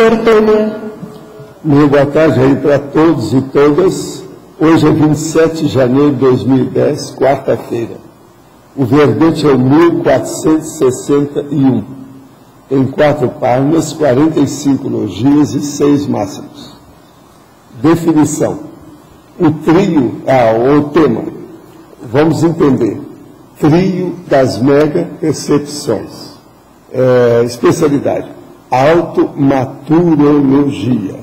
Professor Temer. Muito boa tarde aí para todos e todas. Hoje é 27 de janeiro de 2010, quarta-feira. O verbete é o 1461. Tem 4 páginas, 45 logias e 6 máximos. Definição. O trio, o tema. Vamos entender. Trio das mega-percepções. Especialidade. Automaturologia.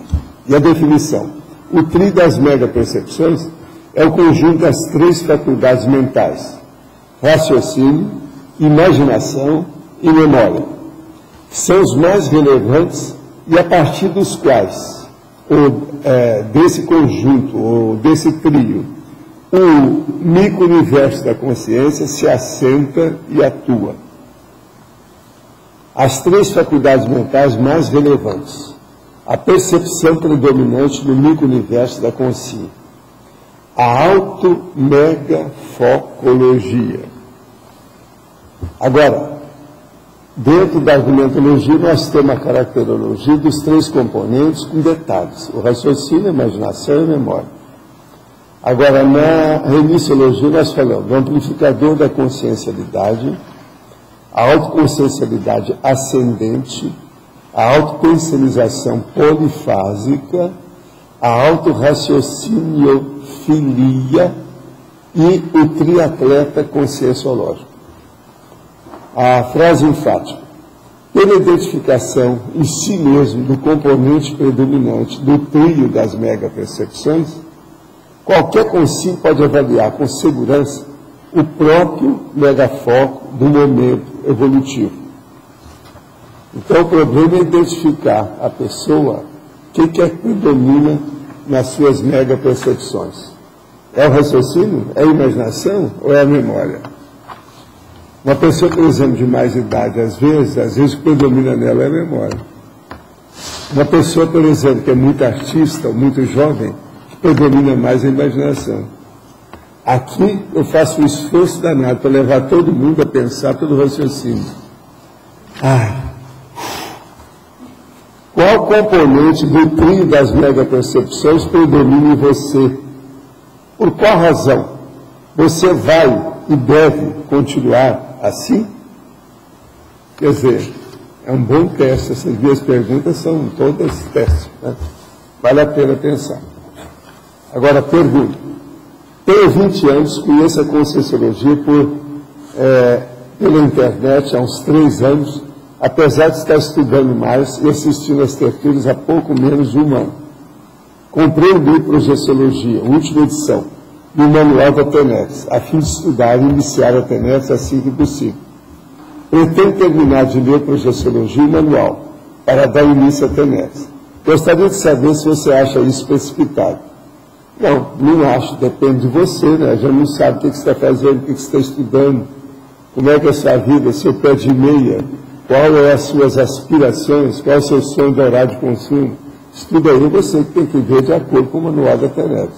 E a definição. O trio das mega-percepções é o conjunto das 3 faculdades mentais. Raciocínio, imaginação e memória. São os mais relevantes e a partir dos quais, desse conjunto, ou desse trio, o micro-universo da consciência se assenta e atua. As 3 faculdades mentais mais relevantes. A percepção predominante no micro-universo da consciência. A auto-mega-focologia. Agora, dentro da argumentologia, nós temos a caracterologia dos 3 componentes com detalhes. O raciocínio, a imaginação e a memória. Agora, na remissiologia, nós falamos do amplificador da consciencialidade, a autoconsciencialidade ascendente, a autopensalização polifásica, a autorraciociniofilia e o triatleta conscienciológico. A frase enfática. Pela identificação em si mesmo do componente predominante do trio das mega-percepções, qualquer consciente pode avaliar com segurança o próprio megafoco do momento evolutivo. Então, o problema é identificar a pessoa, o que é que predomina nas suas mega-percepções. É o raciocínio? É a imaginação? Ou é a memória? Uma pessoa, por exemplo, de mais idade, às vezes o que predomina nela é a memória. Uma pessoa, por exemplo, que é muito artista ou muito jovem, que predomina mais a imaginação. Aqui eu faço um esforço danado para levar todo mundo a pensar pelo raciocínio. Qual componente do trio das mega-percepções predomina em você? Por qual razão? Você vai e deve continuar assim? Quer dizer, é um bom teste. Essas 2 perguntas são todas testes, né? Vale a pena pensar. Agora, pergunta. Tenho 20 anos, conheço a Conscienciologia pela internet há uns 3 anos, apesar de estar estudando mais e assistindo às tertúlias há pouco menos de 1 ano. Comprei o livro Projeciologia, última edição, e o manual da TENEX, a fim de estudar e iniciar a TENEX assim que possível. Pretendo terminar de ler Projeciologia e o manual, para dar início à TENEX. Gostaria de saber se você acha isso precipitado. Não acho, depende de você, né? Já não sabe o que você está fazendo, o que você está estudando, como é que é a sua vida, seu pé de meia, qual é as suas aspirações, qual é o seu sonho de horário de consumo. Estuda aí você que tem que ver de acordo com o manual da TENEX.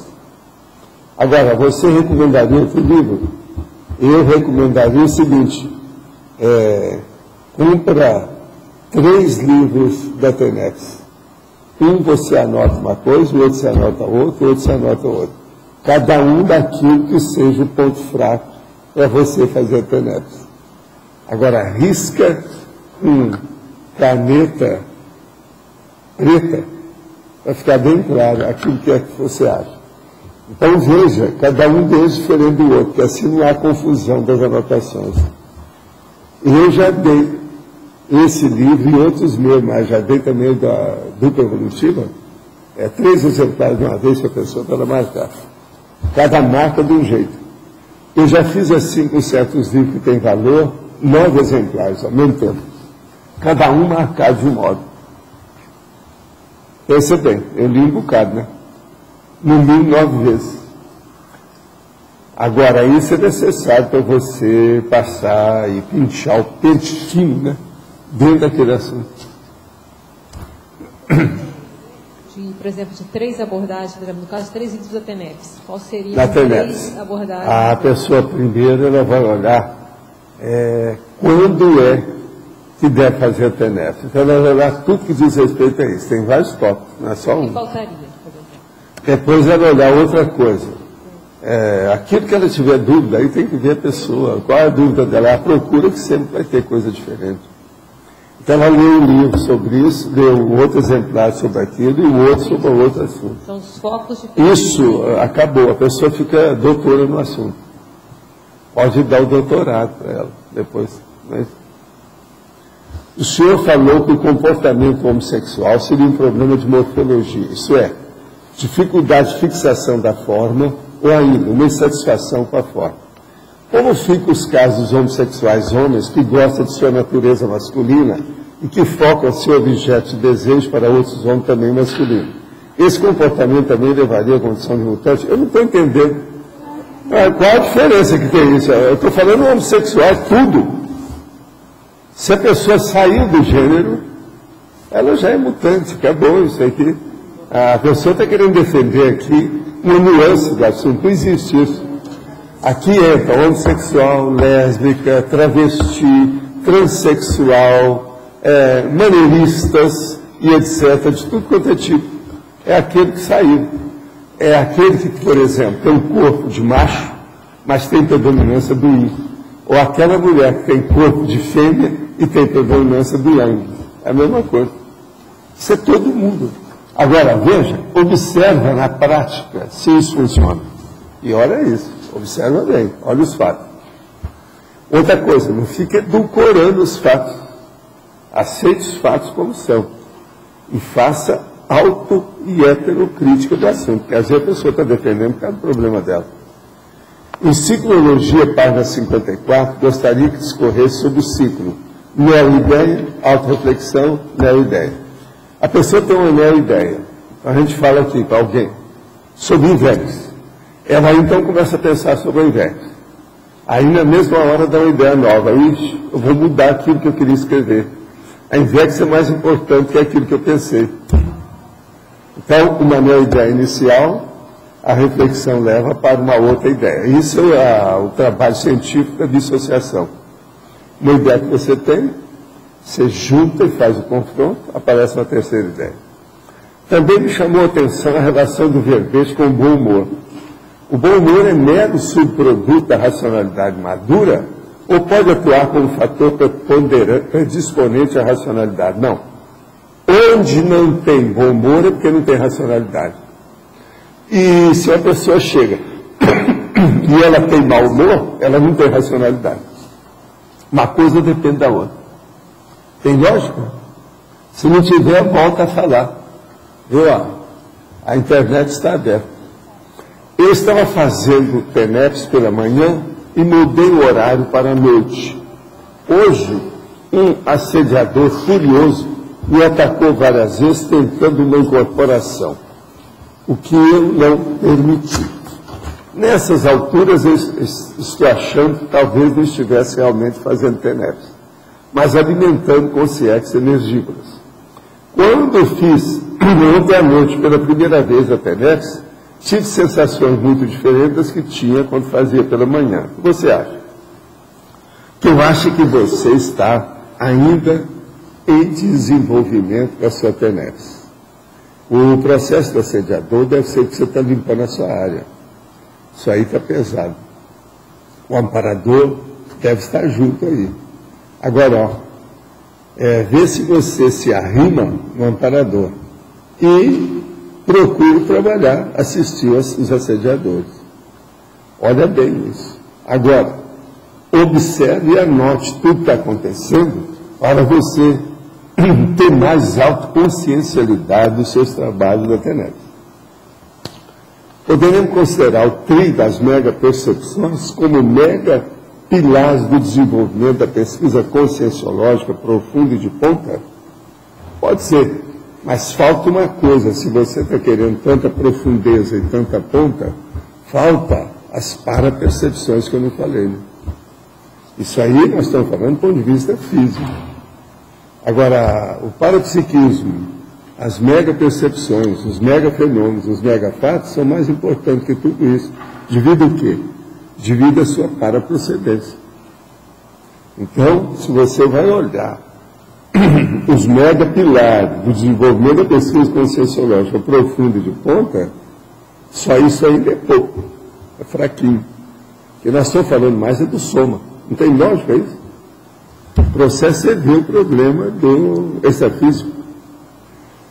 Agora, você recomendaria outro livro? Eu recomendaria o seguinte, compra 3 livros da TENEX. Um você anota uma coisa, o outro você anota outra, o outro você anota outra. Cada um daquilo que seja o ponto fraco para você fazer a TENEX. Agora, risca caneta preta para ficar bem claro aquilo que é que você acha. Então, veja, cada um deles diferente do outro, porque assim não há confusão das anotações. Eu já dei esse livro e outros meus, mas já dei também da dupla evolutiva, 3 exemplares de uma vez para a pessoa para marcar. Cada marca de um jeito. Eu já fiz assim com certos livros que têm valor, 9 exemplares ao mesmo tempo. Cada um marcado de um modo. Pensa bem, eu li um bocado, né? No mínimo 9 vezes. Agora, isso é necessário para você passar e pinchar o pente fino, né? Dentro daquele assunto. Por exemplo, de 3 abordagens, por exemplo, no caso, 3 itens da TENEX, qual seria as 3 abordagens? A pessoa primeiro ela vai olhar quando é que deve fazer a TENEPS. Então, ela vai olhar tudo que diz respeito a isso. Tem vários tópicos, não é só um. O que faltaria, por exemplo? Depois ela olhar outra coisa. Aquilo que ela tiver dúvida, aí tem que ver a pessoa. Qual é a dúvida dela? A procura que sempre vai ter coisa diferente. Então ela leu um livro sobre isso, leu um outro exemplar sobre aquilo e o outro sobre o outro assunto. São os focos diferentes. Isso acabou, a pessoa fica doutora no assunto. Pode dar o doutorado para ela depois. Mas... O senhor falou que o comportamento homossexual seria um problema de morfologia, isso é, dificuldade de fixação da forma ou ainda uma insatisfação com a forma. Como ficam os casos dos homossexuais homens que gostam de sua natureza masculina e que focam seu objeto de desejo para outros homens também masculinos? Esse comportamento também levaria à condição de mutante? Eu não estou entendendo. Qual a diferença que tem isso? Eu estou falando homossexual, tudo. Se a pessoa saiu do gênero, ela já é mutante, acabou isso aqui. A pessoa está querendo defender aqui uma nuance do assunto, não existe isso. Aqui entra homossexual, lésbica, travesti, transexual, maneiristas e etc., de tudo quanto é tipo. É aquele que saiu. É aquele que, por exemplo, tem um corpo de macho, mas tem predominância do yin. Ou aquela mulher que tem corpo de fêmea e tem predominância do yang. É a mesma coisa. Isso é todo mundo. Agora, veja, observa na prática se isso funciona. E olha isso. Observa bem, olha os fatos. Outra coisa, não fique edulcorando os fatos. Aceite os fatos como são. E faça auto- e heterocrítica do assunto, porque às vezes a pessoa está defendendo por causa do problema dela. Em Ciclologia, página 54, gostaria que discorresse sobre o ciclo. Neo-ideia, auto-reflexão, neo-ideia. A pessoa tem uma neo-ideia. A gente fala aqui para alguém sobre invex. Ela então começa a pensar sobre o invex. Aí na mesma hora dá uma ideia nova. Ixi, eu vou mudar aquilo que eu queria escrever. A invex é mais importante que aquilo que eu pensei. Então, uma neo-ideia inicial, a reflexão leva para uma outra ideia. Isso é o trabalho científico da dissociação. Uma ideia que você tem, você junta e faz o confronto, aparece uma terceira ideia. Também me chamou a atenção a relação do verbete com o bom humor. O bom humor é mero subproduto da racionalidade madura ou pode atuar como fator predisponente à racionalidade? Não. Onde não tem bom humor é porque não tem racionalidade. E se a pessoa chega e ela tem mau humor, ela não tem racionalidade. Uma coisa depende da outra. Tem lógica? Se não tiver, volta a falar. Viu? A internet está aberta. Eu estava fazendo TENEPS pela manhã e mudei o horário para a noite. Hoje, um assediador furioso me atacou várias vezes tentando uma incorporação, o que eu não permiti. Nessas alturas, eu estou achando que talvez não estivesse realmente fazendo TENEPS, mas alimentando consciências energívoras. Quando eu fiz ontem à noite pela primeira vez a TENEPS, tive sensações muito diferentes das que tinha quando fazia pela manhã. O que você acha? Que eu acho que você está ainda em desenvolvimento da sua TENEPS. O processo do assediador deve ser que você está limpando a sua área. Isso aí está pesado. O amparador deve estar junto aí. Agora, vê se você se arrima no amparador e procure trabalhar, assistir os assediadores. Olha bem isso. Agora, observe e anote tudo que está acontecendo para você ter mais autoconsciencialidade dos seus trabalhos da TENEPS. Poderemos considerar o TRI das mega-percepções como mega pilares do desenvolvimento da pesquisa conscienciológica profunda e de ponta? Pode ser. Mas falta uma coisa, se você está querendo tanta profundeza e tanta ponta, falta as parapercepções que eu não falei. Né? Isso aí nós estamos falando do ponto de vista físico. Agora, o parapsiquismo, as megapercepções, os megafenômenos, os megafatos são mais importantes que tudo isso. Devido o quê? Devido à sua paraprocedência. Então, se você vai olhar os mega pilares do desenvolvimento da pesquisa conscienciológica profunda e de ponta, só isso ainda é pouco, é fraquinho. O que nós estamos falando mais é do soma. Não tem lógica isso? O processo é ver o problema do extrafísico.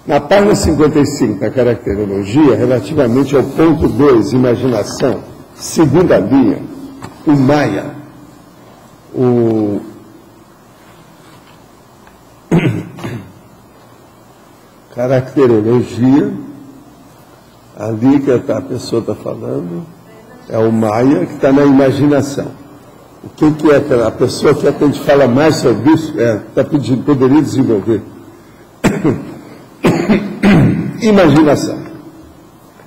Na página 55 da caracterologia, relativamente ao ponto 2, imaginação, segunda linha, o Maia, caracterologia, ali que a pessoa está falando, é o Maia que está na imaginação. O que é a pessoa que a gente fala mais sobre isso? Está pedindo, poderia desenvolver. Imaginação,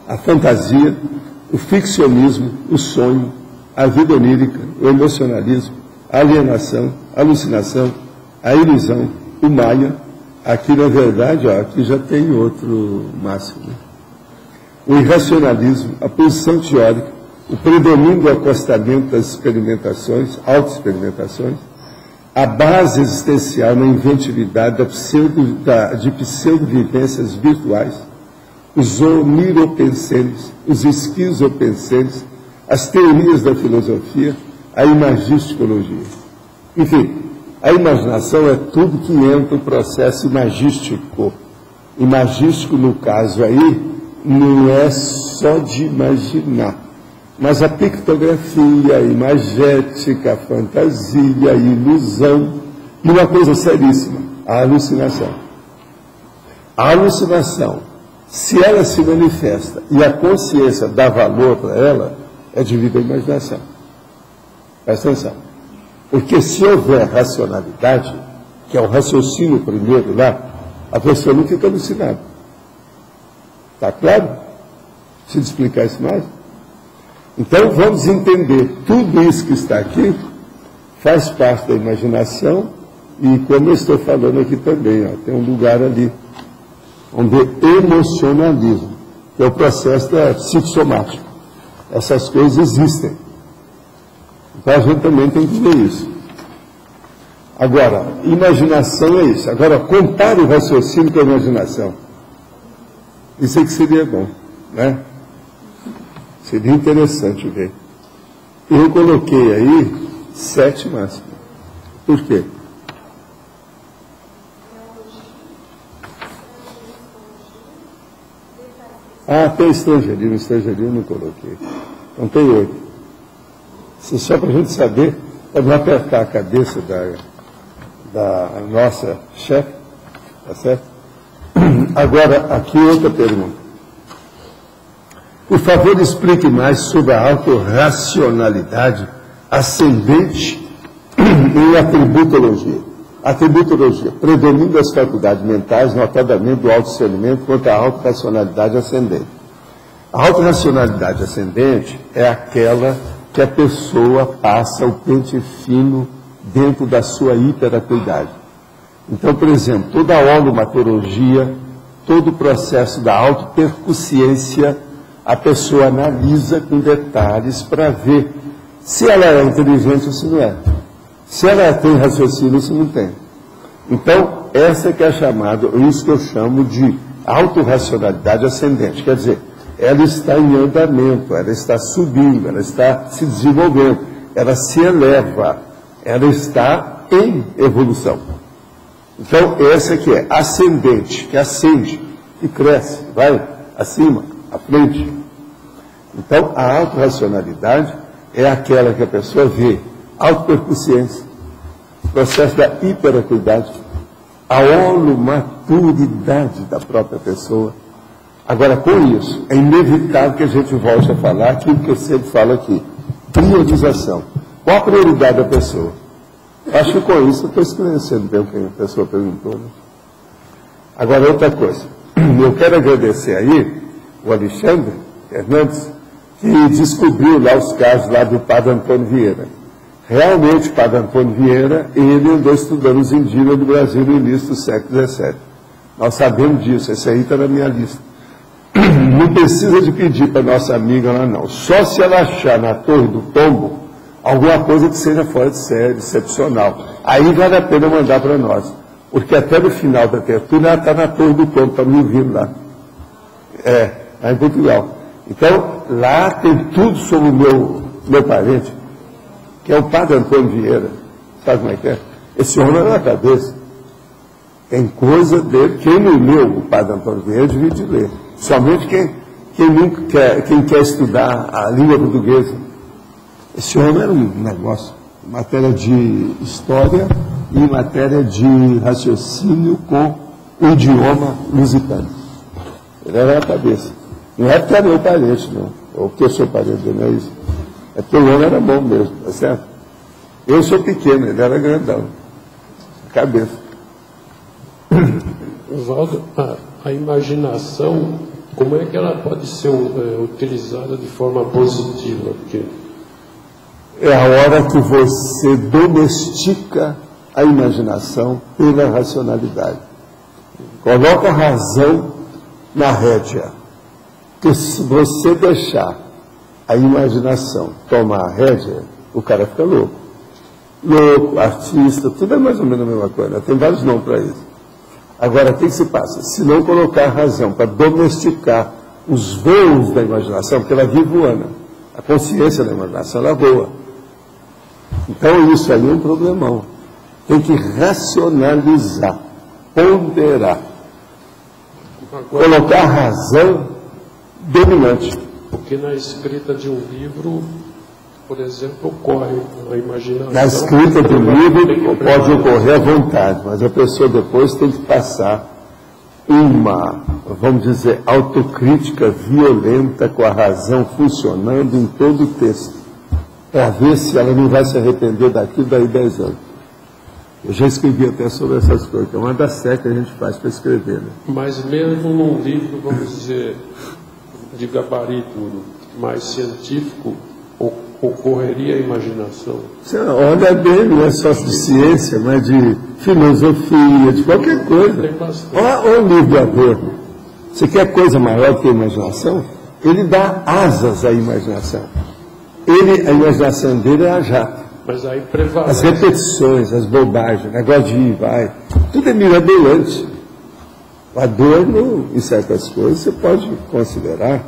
a fantasia, o ficcionismo, o sonho, a vida onírica, o emocionalismo, a alienação, a alucinação, a ilusão, o Maia. Aqui, na verdade, aqui já tem outro máximo. Né? O irracionalismo, a posição teórica, o predomínio do acostamento das experimentações, autoexperimentações, a base existencial na inventividade de pseudovivências virtuais, os oniropenseres, os esquizopenseres, as teorias da filosofia, a imagistologia. Enfim, a imaginação é tudo que entra no processo imagístico. Imagístico, no caso aí, não é só de imaginar, mas a pictografia, a imagética, a fantasia, a ilusão, e uma coisa seríssima, a alucinação. A alucinação, se ela se manifesta e a consciência dá valor para ela, é devido à imaginação. Presta atenção. Porque se houver racionalidade, que é o raciocínio primeiro lá, a pessoa não fica alucinada. Está claro? Preciso explicar isso mais? Então vamos entender, tudo isso que está aqui faz parte da imaginação e como eu estou falando aqui também, tem um lugar ali, onde emocionalismo, que é o processo psicossomático. Essas coisas existem. Então a gente também tem que ver isso. Agora, imaginação é isso. Agora, compare o raciocínio com a imaginação. Isso é que seria bom, né? Seria interessante ver. Eu coloquei aí 7 máximas. Por quê? Tem estrangeirismo. Estrangeirismo eu não coloquei. Então tem 8. Isso é só para a gente saber, para não apertar a cabeça da nossa chefe, tá certo? Agora, aqui outra pergunta. Por favor, explique mais sobre a autorracionalidade ascendente em atributologia. Atributologia, predomínio das faculdades mentais, notadamente do autodiscernimento quanto à autorracionalidade ascendente. A autorracionalidade ascendente é aquela que a pessoa passa o pente fino dentro da sua hiperacuidade. Então, por exemplo, toda a holomatologia, todo o processo da autopercussiência, a pessoa analisa com detalhes para ver se ela é inteligente ou se não é. Se ela tem raciocínio ou se não tem. Então, essa que é chamada, isso que eu chamo de autorracionalidade ascendente. Quer dizer, ela está em andamento, ela está subindo, ela está se desenvolvendo, ela se eleva, ela está em evolução. Então, essa que é ascendente, que ascende, que cresce, vai acima, à frente. Então, a autorracionalidade é aquela que a pessoa vê autopercussiência, processo da hiperacuidade, a holomaturidade da própria pessoa. Agora, com isso, é inevitável que a gente volte a falar aquilo que eu sempre falo aqui, priorização. Qual a prioridade da pessoa? Acho que com isso eu estou esclarecendo bem o que a pessoa perguntou. Né? Agora, outra coisa. Eu quero agradecer aí o Alexandre Hernandes, que descobriu lá os casos lá do Padre Antônio Vieira. Realmente, o Padre Antônio Vieira, ele andou estudando os indígenas do Brasil no início do século XVII. Nós sabemos disso, esse aí está na minha lista. Não precisa de pedir para nossa amiga lá, não. Só se ela achar na Torre do Tombo alguma coisa que seja fora de série, excepcional. Aí vale a pena mandar para nós. Porque até no final da tertúlia ela está na Torre do Tombo, está me ouvindo lá. Lá em Portugal. Então, lá tem tudo sobre o meu parente, que é o padre Antônio Vieira. Sabe como é que é? Esse homem era na cabeça. Tem coisa dele. Quem não leu o padre Antônio Vieira devia de ler. Somente quem quer estudar a língua portuguesa. Esse homem era um negócio. Matéria de história e matéria de raciocínio com o idioma lusitano. Ele era na cabeça. Não é porque é meu parente, não. Ou porque eu sou parente dele, não é isso. É porque o homem era bom mesmo, tá certo? Eu sou pequeno, ele era grandão. Cabeça. Oswaldo, a imaginação, como é que ela pode ser utilizada de forma positiva? Porque... é a hora que você domestica a imaginação pela racionalidade. Coloca a razão na rédea. Porque se você deixar a imaginação tomar a rédea, o cara fica louco. Louco, artista, tudo é mais ou menos a mesma coisa. Tem vários nomes para isso. Agora, o que se passa? Se não colocar a razão para domesticar os voos da imaginação, porque ela vive voando, a consciência da imaginação, ela voa. Então, isso aí é um problemão. Tem que racionalizar, ponderar, colocar a razão dominante. Porque na escrita de um livro, por exemplo, ocorre a imaginação. Na escrita do livro pode ocorrer à vontade, mas a pessoa depois tem que passar uma, vamos dizer, autocrítica violenta com a razão funcionando em todo o texto, para ver se ela não vai se arrepender daquilo daí 10 anos. Eu já escrevi até sobre essas coisas, que é uma das séries que a gente faz para escrever. Né? Mas mesmo num livro, vamos dizer, de gabarito mais científico, ocorreria a imaginação? Olha bem, não é só de ciência, mas de filosofia, de qualquer coisa. Olha o livro do Adorno. Você quer coisa maior do que a imaginação? Ele dá asas à imaginação. A imaginação dele é a jato. Mas aí prevalece. As repetições, as bobagens, o negócio de ir e vai, tudo é mirabolante. O Adorno, em certas coisas, você pode considerar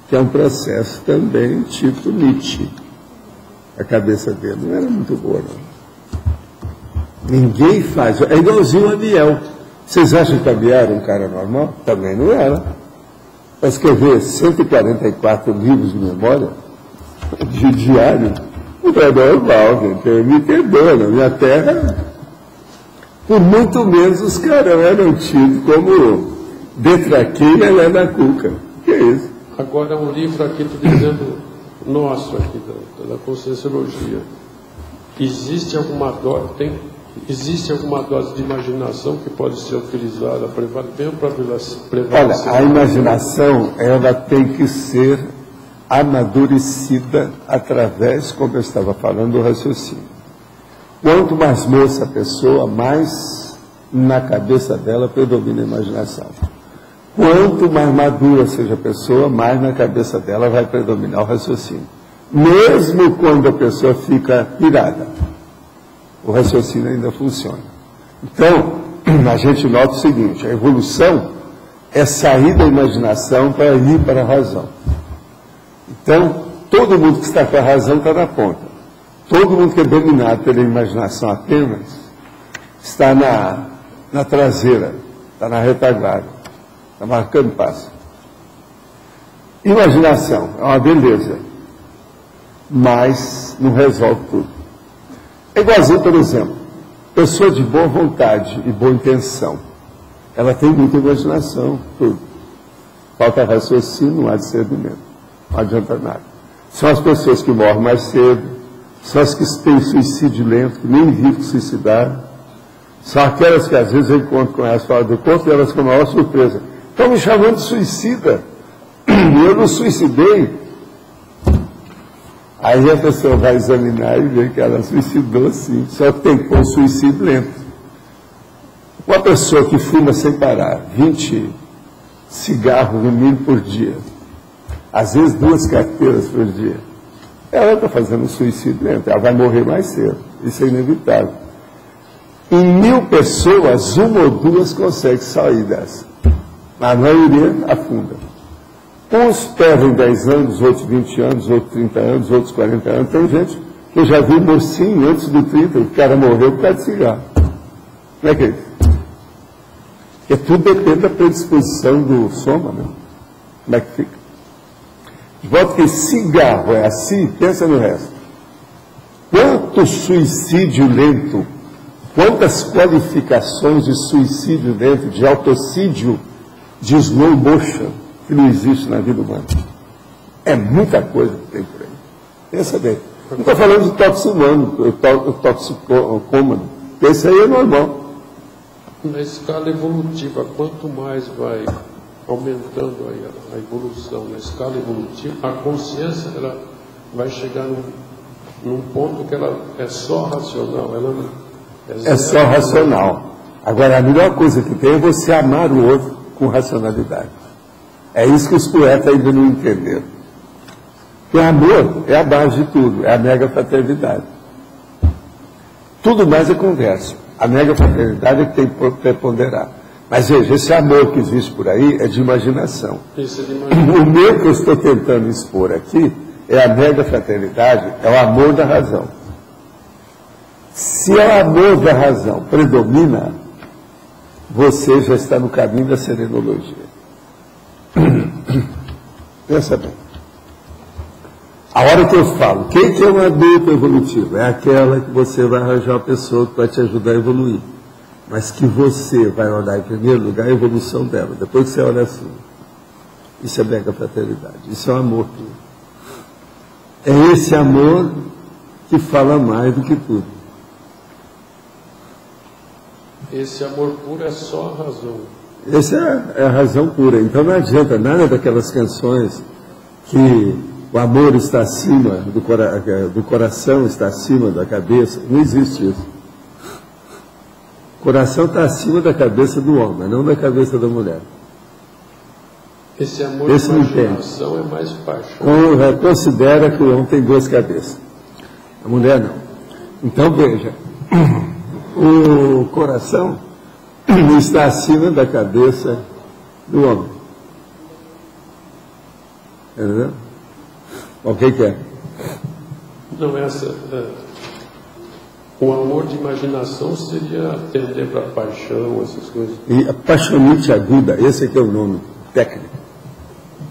que é um processo também tipo Nietzsche. A cabeça dele não era muito boa, não. Ninguém faz. É igualzinho a Biel. Vocês acham que a Biel era um cara normal? Também não era. Para escrever 144 livros de memória, de diário, não é normal, gente. Me perdoa, na minha terra, por muito menos os caras eram tidos como detraqueira lá na cuca. Que é isso? Agora, um livro aqui, estou dizendo, nosso aqui, da Conscienciologia. Existe alguma dose de imaginação que pode ser utilizada para prevalecer? Olha, a imaginação, ela tem que ser amadurecida através, como eu estava falando, do raciocínio. Quanto mais moça a pessoa, mais na cabeça dela predomina a imaginação. Quanto mais madura seja a pessoa, mais na cabeça dela vai predominar o raciocínio. Mesmo quando a pessoa fica pirada, o raciocínio ainda funciona. Então, a gente nota o seguinte, a evolução é sair da imaginação para ir para a razão. Então, todo mundo que está com a razão está na ponta. Todo mundo que é dominado pela imaginação apenas está na traseira, está na retaguarda, está marcando passo. Imaginação é uma beleza, mas não resolve tudo. É igualzinho, por exemplo, pessoa de boa vontade e boa intenção. Ela tem muita imaginação, tudo. Falta raciocínio, não há discernimento. Não adianta nada. São as pessoas que morrem mais cedo, são as que têm suicídio lento, que nem vivem suicidaram. São aquelas que às vezes eu encontro com elas fora do corpo e elas com a maior surpresa. Estão me chamando de suicida. E eu não suicidei. Aí a pessoa vai examinar e ver que ela suicidou sim. Só que tem que pôr um suicídio lento. Uma pessoa que fuma sem parar, 20 cigarros no mínimo por dia, às vezes 2 carteiras por dia, ela está fazendo um suicídio lento, ela vai morrer mais cedo, isso é inevitável. Em 1000 pessoas, 1 ou 2 conseguem sair dessa. A maioria afunda. Uns perdem 10 anos, outros 20 anos, outros 30 anos, outros 40 anos. Tem gente que eu já vi mocinho antes do 30, o cara morreu por causa de cigarro. Como é que é isso? Porque tudo depende da predisposição do soma, né? Como é que fica? De volta que cigarro é assim, pensa no resto. Quanto suicídio lento, quantas qualificações de suicídio lento, de autocídio, de slow motion, que não existe na vida humana. É muita coisa que tem por aí. Pensa bem. Não estou falando de toxicomano, toxicômano. Esse aí é normal. Na escala evolutiva, quanto mais vai aumentando a evolução na escala evolutiva, a consciência ela vai chegar num ponto que ela é só racional. Ela é só racional. Agora, a melhor coisa que tem é você amar o outro com racionalidade. É isso que os poetas ainda não entenderam. O amor é a base de tudo, é a mega fraternidade. Tudo mais é conversa. A mega fraternidade é que tem que preponderar. Mas veja, esse amor que existe por aí é de imaginação. O meu que eu estou tentando expor aqui é a mega fraternidade, é o amor da razão. Se o amor da razão predomina, você já está no caminho da serenologia. Pensa bem. A hora que eu falo, quem que é um adulto evolutivo? É aquela que você vai arranjar uma pessoa que vai te ajudar a evoluir. Mas que você vai olhar em primeiro lugar a evolução dela. Depois que você olha assim. Isso é mega fraternidade. Isso é um amor puro. É esse amor que fala mais do que tudo. Esse amor puro é só a razão. Essa é a razão pura. Então não adianta nada daquelas canções que o amor está acima do coração, está acima da cabeça. Não existe isso. O coração está acima da cabeça do homem, não da cabeça da mulher. Esse amor de imaginação é mais paixão. Considera que o homem tem 2 cabeças. A mulher não. Então veja, o coração está acima da cabeça do homem. Entendeu? O que é? Não, o amor de imaginação seria tender para a paixão, essas coisas. E a paixonite aguda, esse aqui é o nome técnico.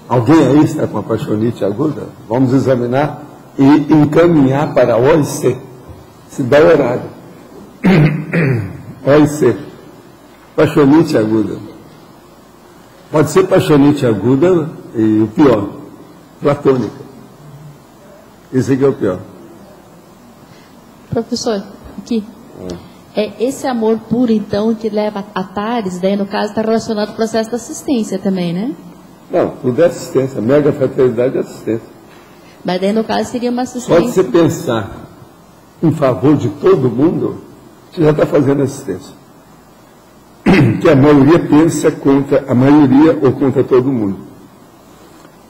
Alguém aí está com a paixonite aguda? Vamos examinar e encaminhar para a OIC. Se dá horário. OIC. Paixonite aguda. Pode ser paixonite aguda e o pior, platônica. Esse aqui é o pior. Professor, aqui. É esse amor puro, então, que leva a Tares, daí no caso está relacionado ao processo da assistência também, né? Não, tudo é assistência. Mega fraternidade é assistência. Mas daí no caso seria uma assistência. Pode você pensar em favor de todo mundo, você já está fazendo assistência. Que a maioria pensa contra a maioria ou contra todo mundo.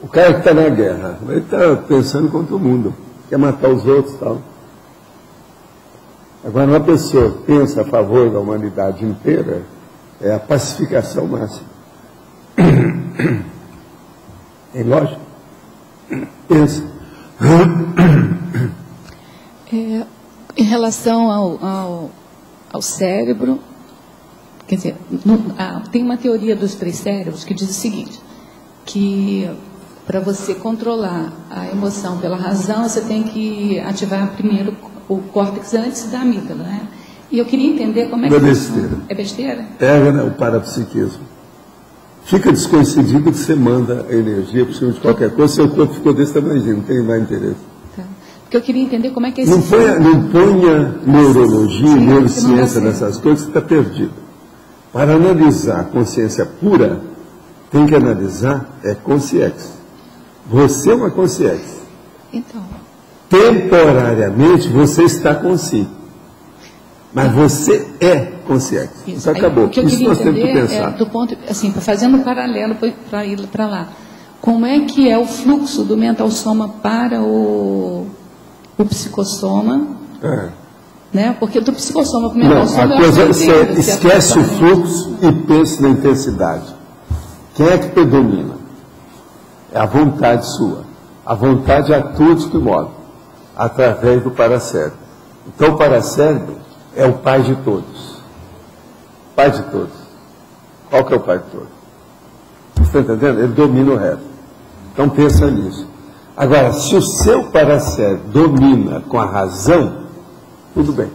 O cara que está na guerra, ele está pensando contra o mundo, quer matar os outros e tal. Agora, uma pessoa que pensa a favor da humanidade inteira, é a pacificação máxima. É lógico? Pensa. Em relação ao cérebro, quer dizer, tem uma teoria dos 3 cérebros que diz o seguinte, que para você controlar a emoção pela razão, você tem que ativar primeiro o córtex antes da amígdala, né? E eu queria entender como é que... É besteira. É besteira? Pega o parapsiquismo. Fica descoincidido que você manda a energia por cima de qualquer coisa, seu corpo ficou desse tamanho, não tem mais interesse. Tá. Porque eu queria entender como é que é Não ponha neurologia, neurociência nessas coisas, que está perdido. Para analisar a consciência pura, tem que analisar consciência. Você é uma consciência. Então. Temporariamente você está consciente. Mas você é consciente. Isso acabou. O que eu Isso queria nós temos que entender pensar. do ponto, assim, fazendo um paralelo para ir para lá. Como é que é o fluxo do mental soma para o psicossoma? Né? Porque do psicossoma para o Não, megassoma... a coisa, você esquece o fluxo e pensa na intensidade. Quem é que predomina? É a vontade sua. A vontade atua de que modo? Através do paracérebro. Então o paracérebro é o pai de todos. Pai de todos. Qual que é o pai de todos? Você está entendendo? Ele domina o resto. Então pensa nisso. Agora, se o seu paracérebro domina com a razão, tudo bem.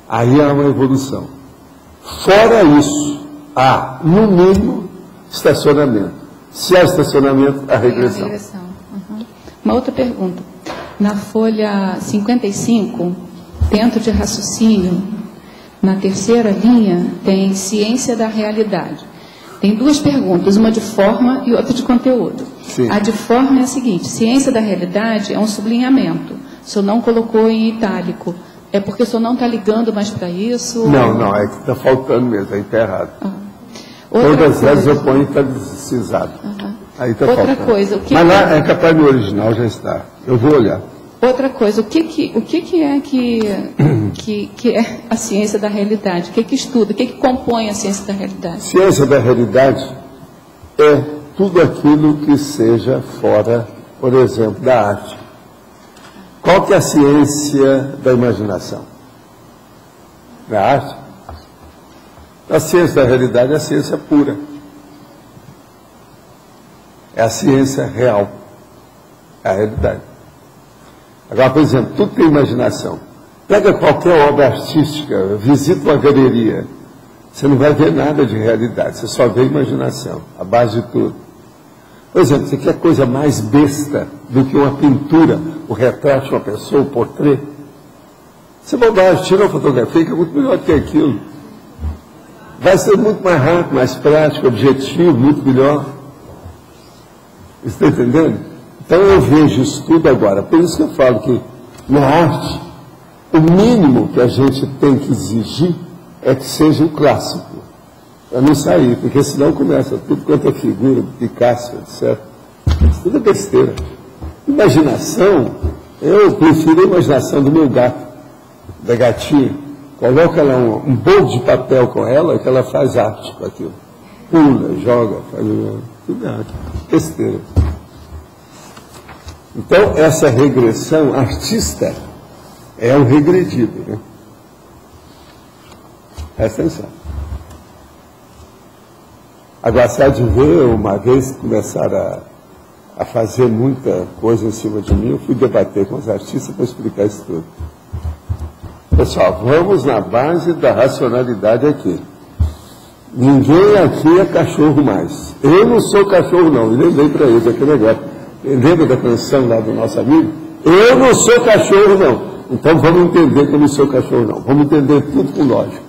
Aí há uma evolução. Fora isso, há, no mínimo, estacionamento. Se há estacionamento, há regressão. Uhum. Uma outra pergunta. Na folha 55, dentro de raciocínio, na terceira linha, tem ciência da realidade. Tem duas perguntas, uma de forma e outra de conteúdo. Sim. A de forma é a seguinte: ciência da realidade é um sublinhamento. O senhor não colocou em itálico. É porque o senhor não está ligando mais para isso? Não, é que está faltando mesmo, aí está errado. Outra Todas coisa. elas eu ponho italicizado. Aí está Outra faltando. coisa, o que Mas lá é capaz no original, já está. Eu vou olhar. Outra coisa, o que é a ciência da realidade? O que estuda? O que compõe a ciência da realidade? Ciência da realidade é tudo aquilo que seja fora, por exemplo, da arte. Qual que é a ciência da imaginação? Da arte? A ciência da realidade é a ciência pura. É a ciência real. É a realidade. Agora, por exemplo, tudo tem imaginação. Pega qualquer obra artística, visita uma galeria, você não vai ver nada de realidade, você só vê imaginação, a base de tudo. Por exemplo, você quer coisa mais besta do que uma pintura, o retrato de uma pessoa, o portrait? Você vai dar, tira uma fotografia que é muito melhor que aquilo. Vai ser muito mais rápido, mais prático, objetivo, muito melhor. Você está entendendo? Então eu vejo isso tudo agora. Por isso que eu falo que na arte, o mínimo que a gente tem que exigir é que seja o clássico. Para não sair, porque senão começa tudo quanto é figura, Picasso, etc. Isso tudo é besteira. Imaginação, eu prefiro a imaginação do meu gato, da gatinha. Coloca lá um bolo de papel com ela, que ela faz arte com aquilo. Pula, joga, faz tudo é arte. Besteira. Então, essa regressão, artista, é um regredido, né? Presta atenção. Agora, você há de ver, uma vez que começaram a fazer muita coisa em cima de mim, eu fui debater com os artistas para explicar isso tudo. Pessoal, vamos na base da racionalidade aqui. Ninguém aqui é cachorro mais. Eu não sou cachorro, não. Eu lembrei para eles aquele negócio. Lembra da canção lá do nosso amigo? Eu não sou cachorro, não. Então vamos entender que eu não sou cachorro, não. Vamos entender tudo com lógica.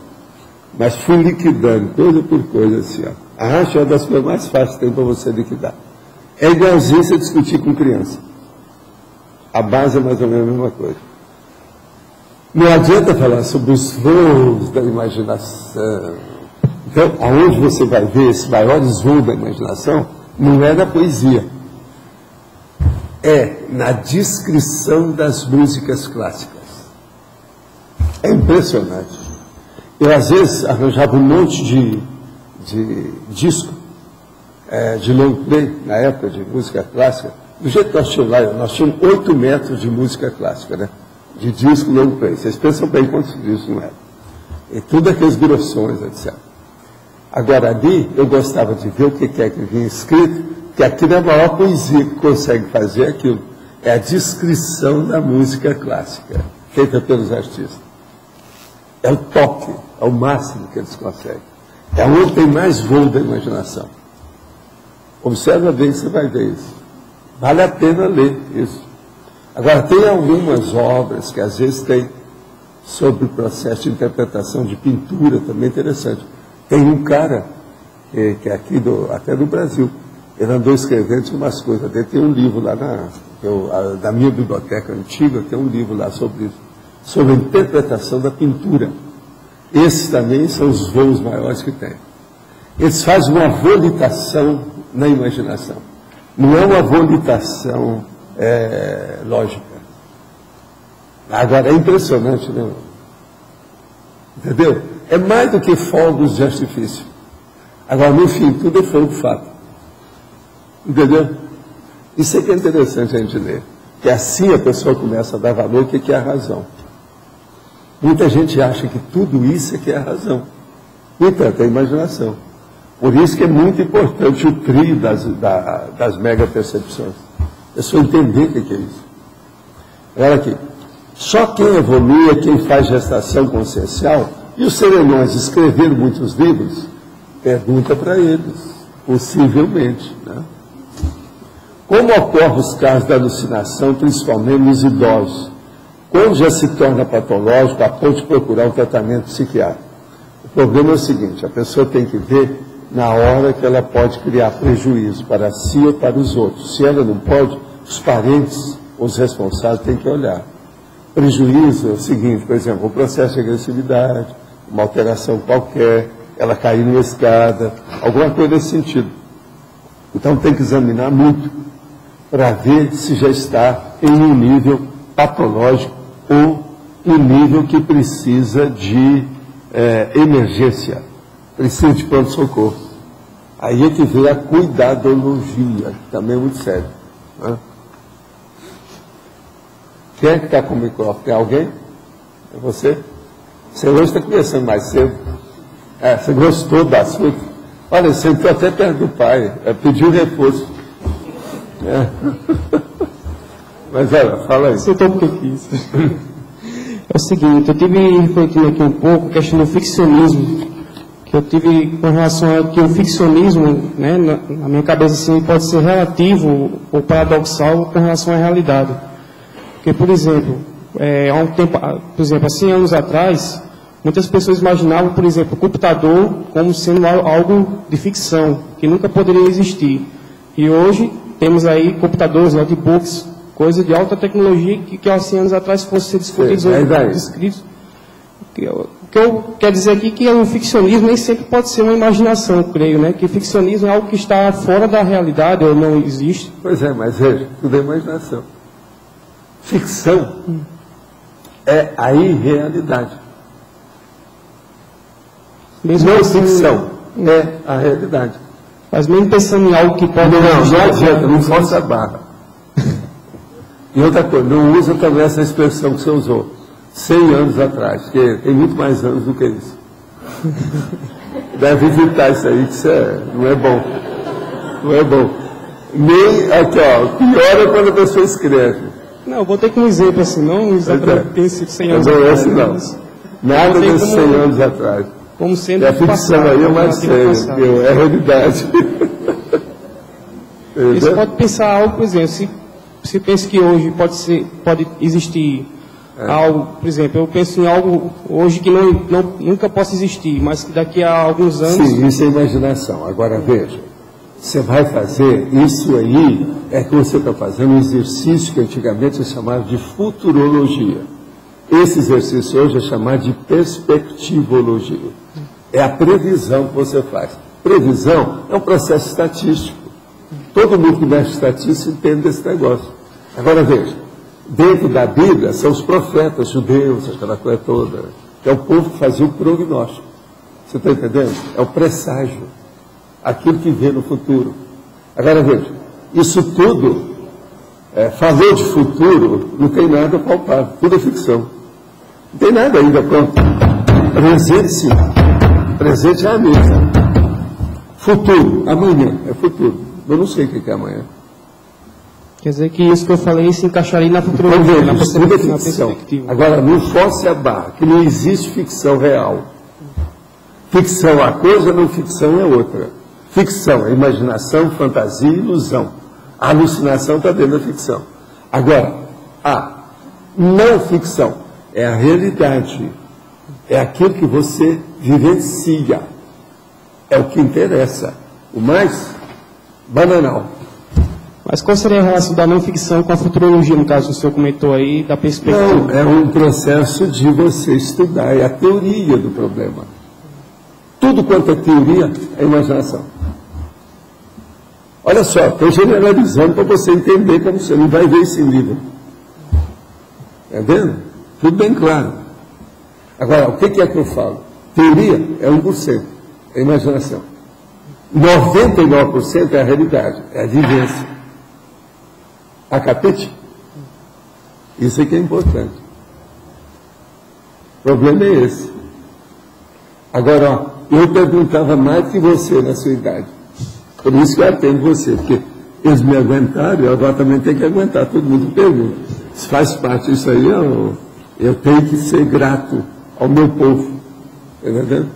Mas fui liquidando, coisa por coisa, assim, ó. A arte é uma das coisas mais fáceis que tem para você liquidar. É igualzinho você discutir com criança. A base é mais ou menos a mesma coisa. Não adianta falar sobre os voos da imaginação. Então, aonde você vai ver esses maiores voos da imaginação, não é na poesia. É na descrição das músicas clássicas. É impressionante. Eu, às vezes, arranjava um monte de disco, de long play, na época de música clássica. Do jeito que nós tínhamos 8 metros de música clássica, né? De disco long play. Vocês pensam bem quantos discos não eram. E tudo aqueles grossões, etc. Agora, ali, eu gostava de ver o que é que vinha escrito, que aquilo é a maior poesia que consegue fazer aquilo. É a descrição da música clássica, feita pelos artistas. É o toque, é o máximo que eles conseguem. É onde tem mais voo da imaginação. Observa bem que você vai ver isso. Vale a pena ler isso. Agora, tem algumas obras que às vezes tem sobre o processo de interpretação de pintura, também interessante. Tem um cara, que é aqui até do Brasil, ele andou escrevendo umas coisas dele. Tem um livro lá da minha biblioteca antiga, tem um livro lá sobre isso, sobre a interpretação da pintura. Esses também são os voos maiores que tem. Eles fazem uma volitação na imaginação. Não é uma volitação lógica. Agora, é impressionante, né? Entendeu? É mais do que fogos de artifício. Agora, no fim, tudo é fogo fato. Entendeu? Isso é que é interessante a gente ler. Que assim a pessoa começa a dar valor ao que é a razão. Muita gente acha que tudo isso é que é a razão. No entanto, é a imaginação. Por isso que é muito importante o trio das mega-percepções. A pessoa entender o que é isso. Olha aqui. Só quem evolui é quem faz gestação consciencial. E os serenões escreveram muitos livros. Pergunta para eles. Possivelmente. Né? Como ocorrem os casos da alucinação, principalmente nos idosos? Quando já se torna patológico, a ponto de procurar um tratamento psiquiátrico. O problema é o seguinte, a pessoa tem que ver na hora que ela pode criar prejuízo para si ou para os outros. Se ela não pode, os parentes, os responsáveis, têm que olhar. Prejuízo é o seguinte, por exemplo, um processo de agressividade, uma alteração qualquer, ela cair numa escada, alguma coisa nesse sentido. Então tem que examinar muito para ver se já está em um nível patológico ou um nível que precisa de emergência, precisa de pronto-socorro. Aí é que vem a cuidadologia, que também é muito sério. Né? Quem é que está com o microfone? Tem alguém? É você? Você hoje está começando mais cedo. Você gostou do assunto? Olha, você entrou até perto do pai, pediu reforço. Mas olha, fala aí. Você estou porque quis. É o seguinte, eu tive refletindo aqui um pouco a questão do ficcionismo, que eu tive com relação a que o ficcionismo, né, na minha cabeça assim, pode ser relativo ou paradoxal com relação à realidade. Porque, por exemplo, há um tempo, por exemplo, há 100 anos atrás, muitas pessoas imaginavam, por exemplo, o computador como sendo algo de ficção, que nunca poderia existir. E hoje temos aí computadores, notebooks, coisas de alta tecnologia que há 100 anos atrás fossem ser discutidos ou descritos. O que eu quero dizer aqui é que o ficcionismo nem sempre pode ser uma imaginação, eu creio, né? Que ficcionismo é algo que está fora da realidade ou não existe. Pois é, mas veja, tudo é imaginação. Ficção é a irrealidade. Mesmo não assim, ficção é a realidade. Mas mesmo pensando em algo que pode... Não adianta, não força a barra. E outra coisa, não usa também essa expressão que você usou, 100 anos atrás, porque tem muito mais anos do que isso. Deve evitar isso aí, que isso não é bom. Não é bom. Nem, aqui ó, pior é quando a pessoa escreve. Não, vou ter que um exemplo assim, não exatamente tem 100 anos atrás. Não. Nada desses 100 anos atrás. Como sendo a ficção aí é mais sério, é a realidade. Você pode pensar algo, por exemplo, se pensa que hoje pode existir algo, por exemplo, eu penso em algo hoje que nunca possa existir, mas que daqui a alguns anos... Sim, isso é imaginação. Agora veja, você vai fazer isso aí, é que você está fazendo um exercício que antigamente se chamava de futurologia. Esse exercício hoje é chamado de perspectivologia. É a previsão que você faz. Previsão é um processo estatístico. Todo mundo que mexe estatística entende desse negócio. Agora veja, dentro da Bíblia são os profetas judeus, aquela coisa toda, que é o povo que fazia o prognóstico. Você está entendendo? É o presságio, aquilo que vê no futuro. Agora veja, isso tudo, falou de futuro, não tem nada palpável, tudo é ficção. Não tem nada ainda pronto. Presente sim. Presente é a mesa. Futuro, amanhã, é futuro. Eu não sei o que é amanhã. Quer dizer que isso que eu falei se encaixaria na futurologia, na perspectiva. Agora, não force a barra, que não existe ficção real. Ficção é uma coisa, não ficção é outra. Ficção é imaginação, fantasia e ilusão. A alucinação está dentro da ficção. Agora, a não ficção é a realidade. É aquilo que você vivencia. É o que interessa. O mais bananal. Mas qual seria a relação da não ficção com a futurologia, no caso que o senhor comentou aí, da perspectiva? Não, é um processo de você estudar, é a teoria do problema. Tudo quanto é teoria é imaginação. Olha só, estou generalizando para você entender como você não vai ver esse livro. Está vendo? Tudo bem claro. Agora, o que é que eu falo? Teoria é 1%, é imaginação. 99% é a realidade, é a vivência. A capite? Isso é que é importante. O problema é esse. Agora, ó, eu perguntava mais que você na sua idade. Por isso que eu atendo você, porque eles me aguentaram, eu agora também tenho que aguentar. Todo mundo pergunta. Se faz parte disso aí, eu tenho que ser grato ao meu povo. Entendeu?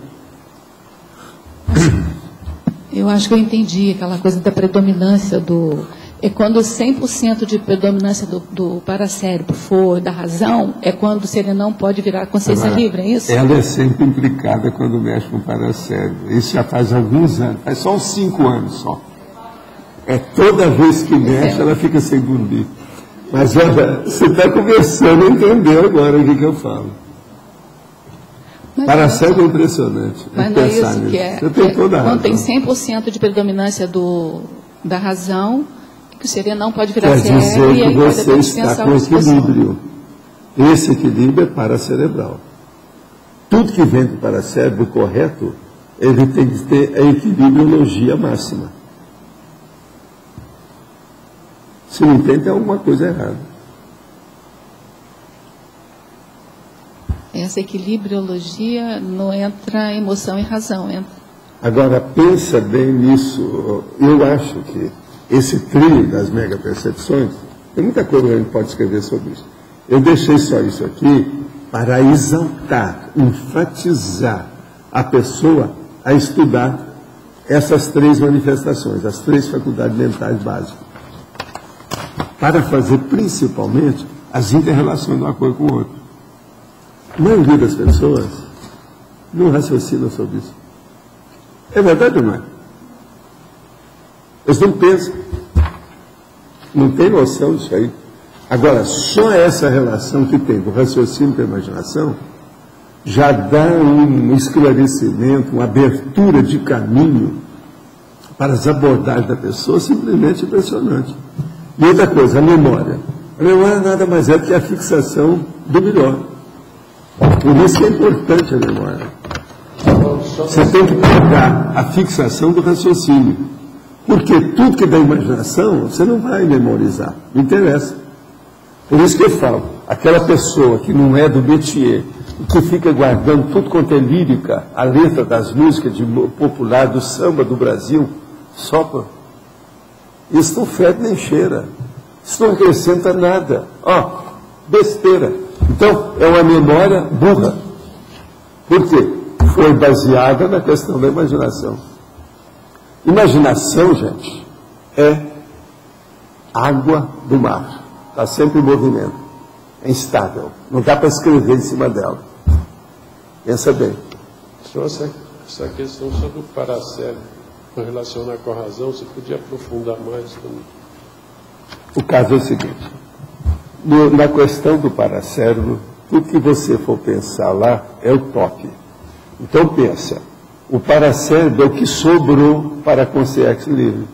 Eu acho que eu entendi aquela coisa da predominância do... É quando 100% de predominância do paracérebro for da razão, é quando o serenão pode virar consciência livre, é isso? Ela é sempre implicada quando mexe com o paracérebro. Isso já faz alguns anos, faz só uns 5 anos só. É toda vez que mexe, ela fica sem dormir. Mas olha, você está começando a entender agora o que eu falo. Paracérebro é impressionante. Mas não é isso que é. Você tem toda a razão. Quando tem 100% de predominância da razão, que o serenão pode virar quer dizer e aí que você está com equilíbrio. Esse equilíbrio é paracerebral. Tudo que vem do paracérebro correto, ele tem que ter a equilibriologia máxima. Se não tem alguma coisa errada. Essa equilibriologia não entra emoção e razão, entra. Agora, pensa bem nisso. Eu acho que esse trio das megapercepções, tem muita coisa que a gente pode escrever sobre isso. Eu deixei só isso aqui para exaltar, enfatizar a pessoa a estudar essas 3 manifestações, as 3 faculdades mentais básicas, para fazer principalmente as interrelações de uma coisa com o outro. A maioria das pessoas não raciocina sobre isso. É verdade ou não é? Eles não pensam, não têm noção disso aí. Agora, só essa relação que tem do raciocínio com a imaginação já dá um esclarecimento, uma abertura de caminho para as abordagens da pessoa simplesmente impressionante. E outra coisa, a memória. A memória nada mais é do que a fixação do melhor. Por isso que é importante a memória. Você tem que pegar a fixação do raciocínio. Porque tudo que é da imaginação, você não vai memorizar. Não interessa. Por isso que eu falo, aquela pessoa que não é do métier, que fica guardando tudo quanto é lírica, a letra das músicas popular, do samba do Brasil, só para... Isso não fede nem cheira. Isso não acrescenta nada. Besteira. Então, é uma memória burra. Por quê? Foi baseada na questão da imaginação. Imaginação, gente, é água do mar. Está sempre em movimento. É instável. Não dá para escrever em cima dela. Pensa bem. Só essa questão sobre o paracérebro, relacionar com a razão, você podia aprofundar mais também. O caso é o seguinte. Na questão do paracérebro, tudo que você for pensar lá é o top. Então pensa, o paracérebro é o que sobrou para a consciência livre.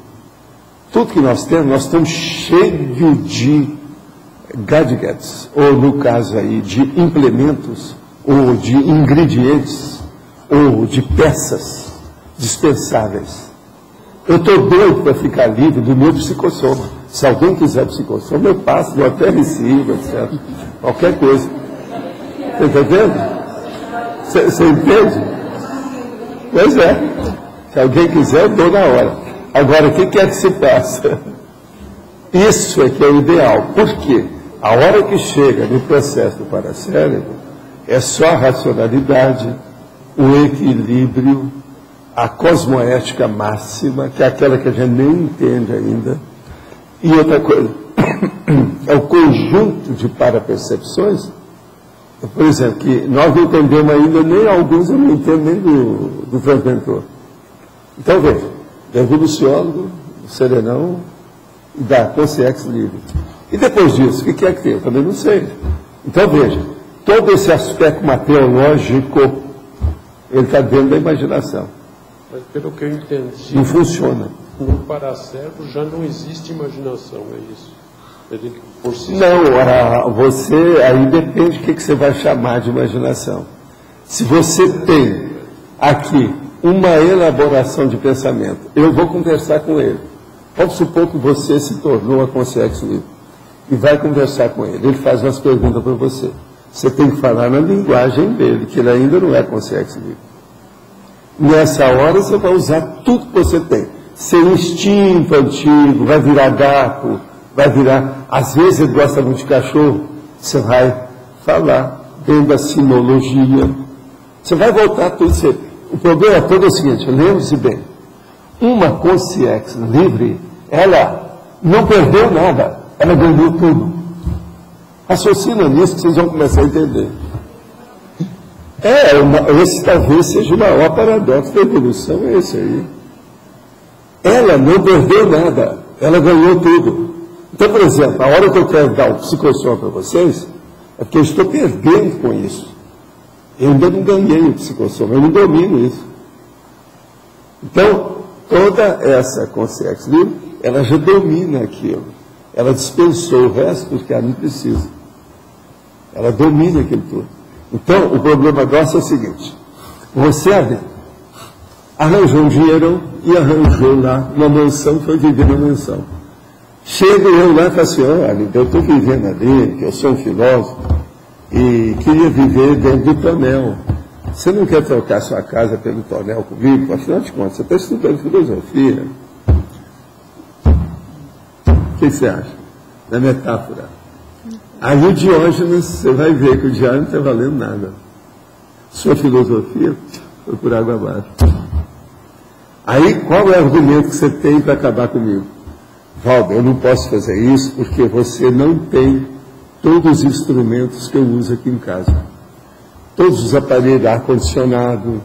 Tudo que nós estamos cheios de gadgets, ou no caso aí, de implementos, ou de ingredientes, ou de peças dispensáveis. Eu estou doido para ficar livre do meu psicossoma. Se alguém quiser psicossoma, eu passo, eu até recebo, etc. Qualquer coisa. Está entendendo? Você entende? Pois é. Se alguém quiser, eu dou na hora. Agora, o que é que se passa? Isso é que é o ideal. Por quê? A hora que chega no processo do paracérebro, é só a racionalidade, o equilíbrio, a cosmoética máxima, que é aquela que a gente nem entende ainda. E outra coisa, é o conjunto de parapercepções, por exemplo, que nós não entendemos ainda, nem alguns eu não entendo nem do transmentor. Então veja, do evoluciólogo, do serenão e da consciência livre. E depois disso, o que é que tem? Eu também não sei. Então veja, todo esse aspecto materiológico, ele está dentro da imaginação. Mas pelo que eu entendi, não funciona. No paracérebro já não existe imaginação, é isso? Ele, por si Não, você, aí depende do que você vai chamar de imaginação. Se você tem aqui uma elaboração de pensamento, eu vou conversar com ele. Vamos supor que você se tornou a consciência livre e vai conversar com ele. Ele faz umas perguntas para você. Você tem que falar na linguagem dele, que ele ainda não é consciência livre. Nessa hora você vai usar tudo que você tem. Seu instinto antigo, vai virar gato, vai virar... Às vezes ele gosta muito de cachorro, você vai falar dentro da sinologia. Você vai voltar tudo isso. O problema todo é o seguinte, lembre-se bem, uma consciência livre, ela não perdeu nada, ela ganhou tudo. Raciocina nisso que vocês vão começar a entender. Esse talvez seja o maior paradoxo da evolução, é esse aí. Ela não perdeu nada, ela ganhou tudo. Então, por exemplo, a hora que eu quero dar um psicossoma para vocês, é porque eu estou perdendo com isso. Eu ainda não ganhei o psicossoma, eu não domino isso. Então, toda essa consciência livre, ela já domina aquilo. Ela dispensou o resto porque ela não precisa. Ela domina aquilo tudo. Então, o problema nosso é o seguinte. Você, arranjou um dinheirão e arranjou lá uma mansão, foi viver na mansão. Chego eu lá e falo assim, olha, eu estou vivendo ali, que eu sou um filósofo, e queria viver dentro do tonel. Você não quer trocar sua casa pelo tonel comigo? Afinal de contas, você está estudando filosofia. O que você acha? Na metáfora. Aí o Diógenes, você vai ver que o diário não está valendo nada. Sua filosofia foi por água abaixo. Aí qual é o argumento que você tem para acabar comigo? Valdo, eu não posso fazer isso porque você não tem todos os instrumentos que eu uso aqui em casa. Todos os aparelhos, ar-condicionado,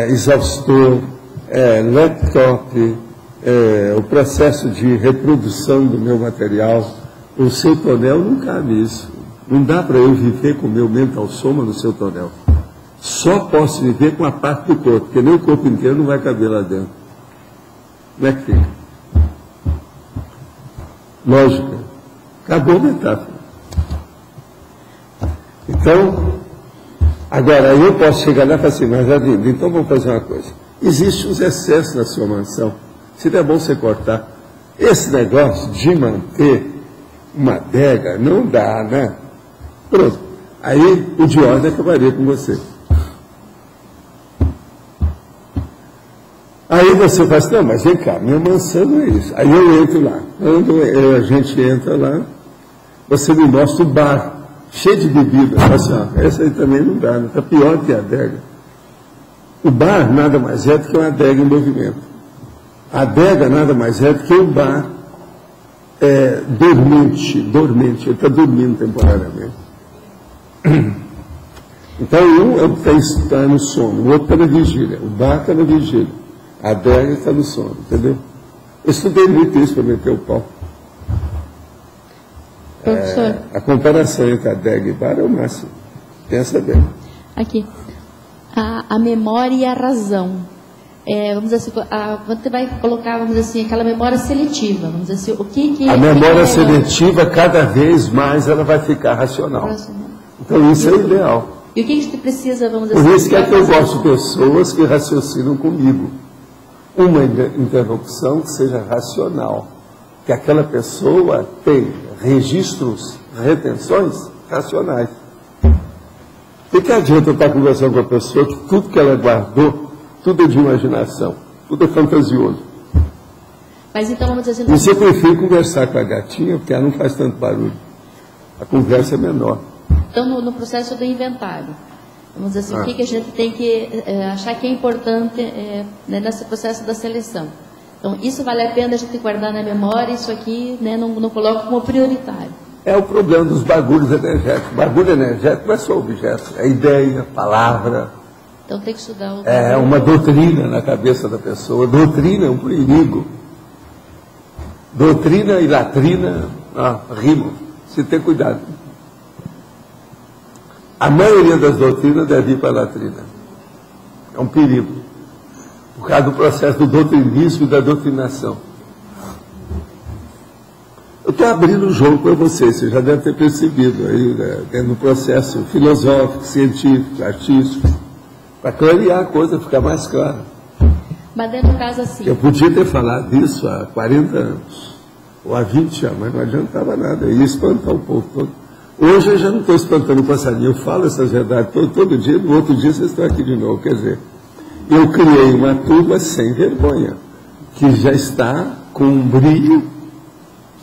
exaustor, laptop, o processo de reprodução do meu material. O seu tonel não cabe isso. Não dá para eu viver com o meu mental soma no seu tonel. Só posso viver com a parte do corpo, porque nem o corpo inteiro não vai caber lá dentro. Como é que fica? Lógica. Acabou a metáfora. Então, agora eu posso chegar lá e falar assim, mas Arlindo, então vamos fazer uma coisa. Existem uns excessos na sua mansão. Seria bom você cortar. Esse negócio de manter uma adega não dá, né? Pronto. Aí o Diógenes acabaria com você. Aí você fala assim, não, mas vem cá, minha mansão não é isso. Aí eu entro lá. Quando a gente entra lá, você me mostra o bar, cheio de bebida. Assim, essa aí também não dá, está pior que a adega. O bar nada mais é do que uma adega em movimento. A adega nada mais é do que um bar dormente, ele está dormindo temporariamente. Então, um é o que está no sono, o outro está na vigília, o bar está na vigília, a adega está no sono, entendeu? Eu estudei muito isso para meter o pau. A comparação entre adega e bar é o máximo. Pensa bem. Aqui. A memória e a razão. Vamos dizer assim, você vai colocar, vamos dizer assim, aquela memória seletiva. Vamos dizer assim, o que a memória seletiva, cada vez mais, ela vai ficar racional. Então, isso é o ideal. E o que a gente precisa, vamos dizer Por assim... isso que é que eu gosto de pessoas que raciocinam comigo. Uma interlocução que seja racional. Que aquela pessoa tem registros, retenções racionais. O que adianta eu estar conversando com a pessoa que tudo que ela guardou, tudo é de imaginação, tudo é fantasioso? Mas então vamos dizer assim... E você prefere conversar com a gatinha, porque ela não faz tanto barulho. A conversa é menor. Então, no processo do inventário, vamos dizer assim, o que a gente tem que achar que é importante nesse processo da seleção. Então, isso vale a pena a gente guardar na memória, isso aqui não coloco como prioritário. É o problema dos bagulhos energéticos. Bagulho energético não é só objeto, é ideia, palavra. Então tem que estudar o... É uma doutrina na cabeça da pessoa. Doutrina é um perigo. Doutrina e latrina rimam. Se tem cuidado. A maioria das doutrinas deve ir para a latrina. É um perigo. Por causa do processo do doutrinismo e da doutrinação. Eu estou abrindo o jogo para vocês já devem ter percebido aí, né, no processo filosófico, científico, artístico, para clarear a coisa, ficar mais clara. Mas dentro do caso assim... Eu podia ter falado disso há 40 anos, ou há 20 anos, mas não adiantava nada, eu ia espantar o povo todo. Hoje eu já não estou espantando o passarinho, eu falo essas verdades todo dia, no outro dia vocês estão aqui de novo. Quer dizer, eu criei uma turma sem vergonha, que já está com um brilho,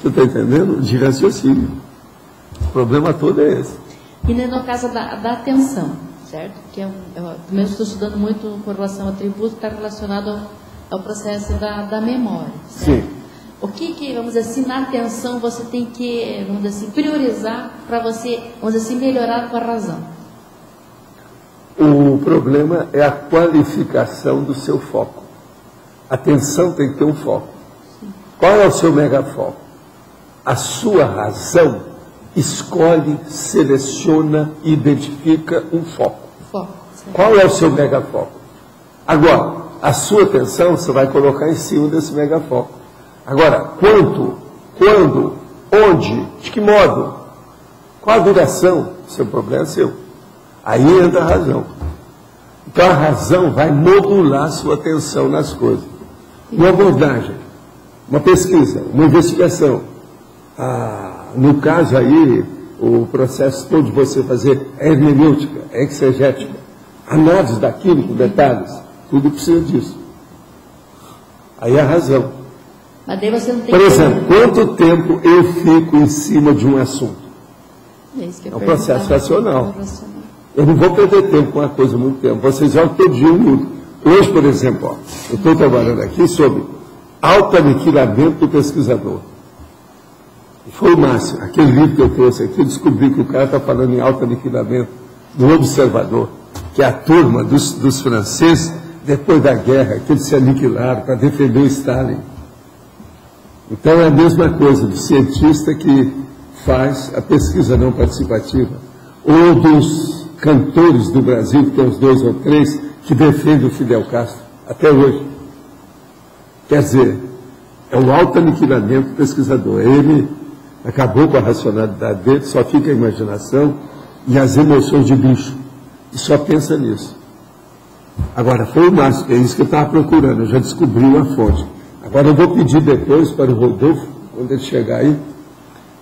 você está entendendo? De raciocínio. O problema todo é esse. E no caso da atenção, certo? Que eu também estou estudando muito com relação ao tributo, está relacionado ao processo da memória. Certo? Sim. O que, vamos dizer assim, na atenção você tem que, vamos dizer assim, priorizar para você, vamos dizer assim, melhorar com a razão? O problema é a qualificação do seu foco. A atenção tem que ter um foco. Sim. Qual é o seu megafoco? A sua razão escolhe, seleciona e identifica um foco. Qual é o seu megafoco? Agora, a sua atenção você vai colocar em cima desse megafoco. Agora, quanto, quando, onde, de que modo, qual a duração, seu problema é seu. Aí entra a razão. Então a razão vai modular a sua atenção nas coisas. Uma abordagem, uma pesquisa, uma investigação. No caso aí, o processo todo de você fazer hermenêutica, exegética, análise daquilo com detalhes, tudo precisa disso. Aí a razão. Mas daí você não tem. Por exemplo, quanto tempo eu fico em cima de um assunto? É um processo racional. Eu não vou perder tempo com uma coisa muito tempo. Vocês já pediram muito. Hoje, por exemplo, ó, eu estou trabalhando aqui sobre autoaniquilamento do pesquisador. E foi o máximo. Aquele livro que eu trouxe aqui, eu descobri que o cara está falando em autoaniquilamento do observador, que é a turma dos franceses, depois da guerra, que eles se aniquilaram para defender o Stalin. Então é a mesma coisa do cientista que faz a pesquisa não participativa, ou dos cantores do Brasil, que tem uns 2 ou 3, que defendem o Fidel Castro, até hoje. Quer dizer, é o autoaniquilamento do pesquisador. Ele acabou com a racionalidade dele, só fica a imaginação e as emoções de bicho, e só pensa nisso. Agora, foi o máximo, é isso que eu estava procurando, eu já descobri uma fonte. Agora eu vou pedir depois para o Rodolfo, quando ele chegar aí,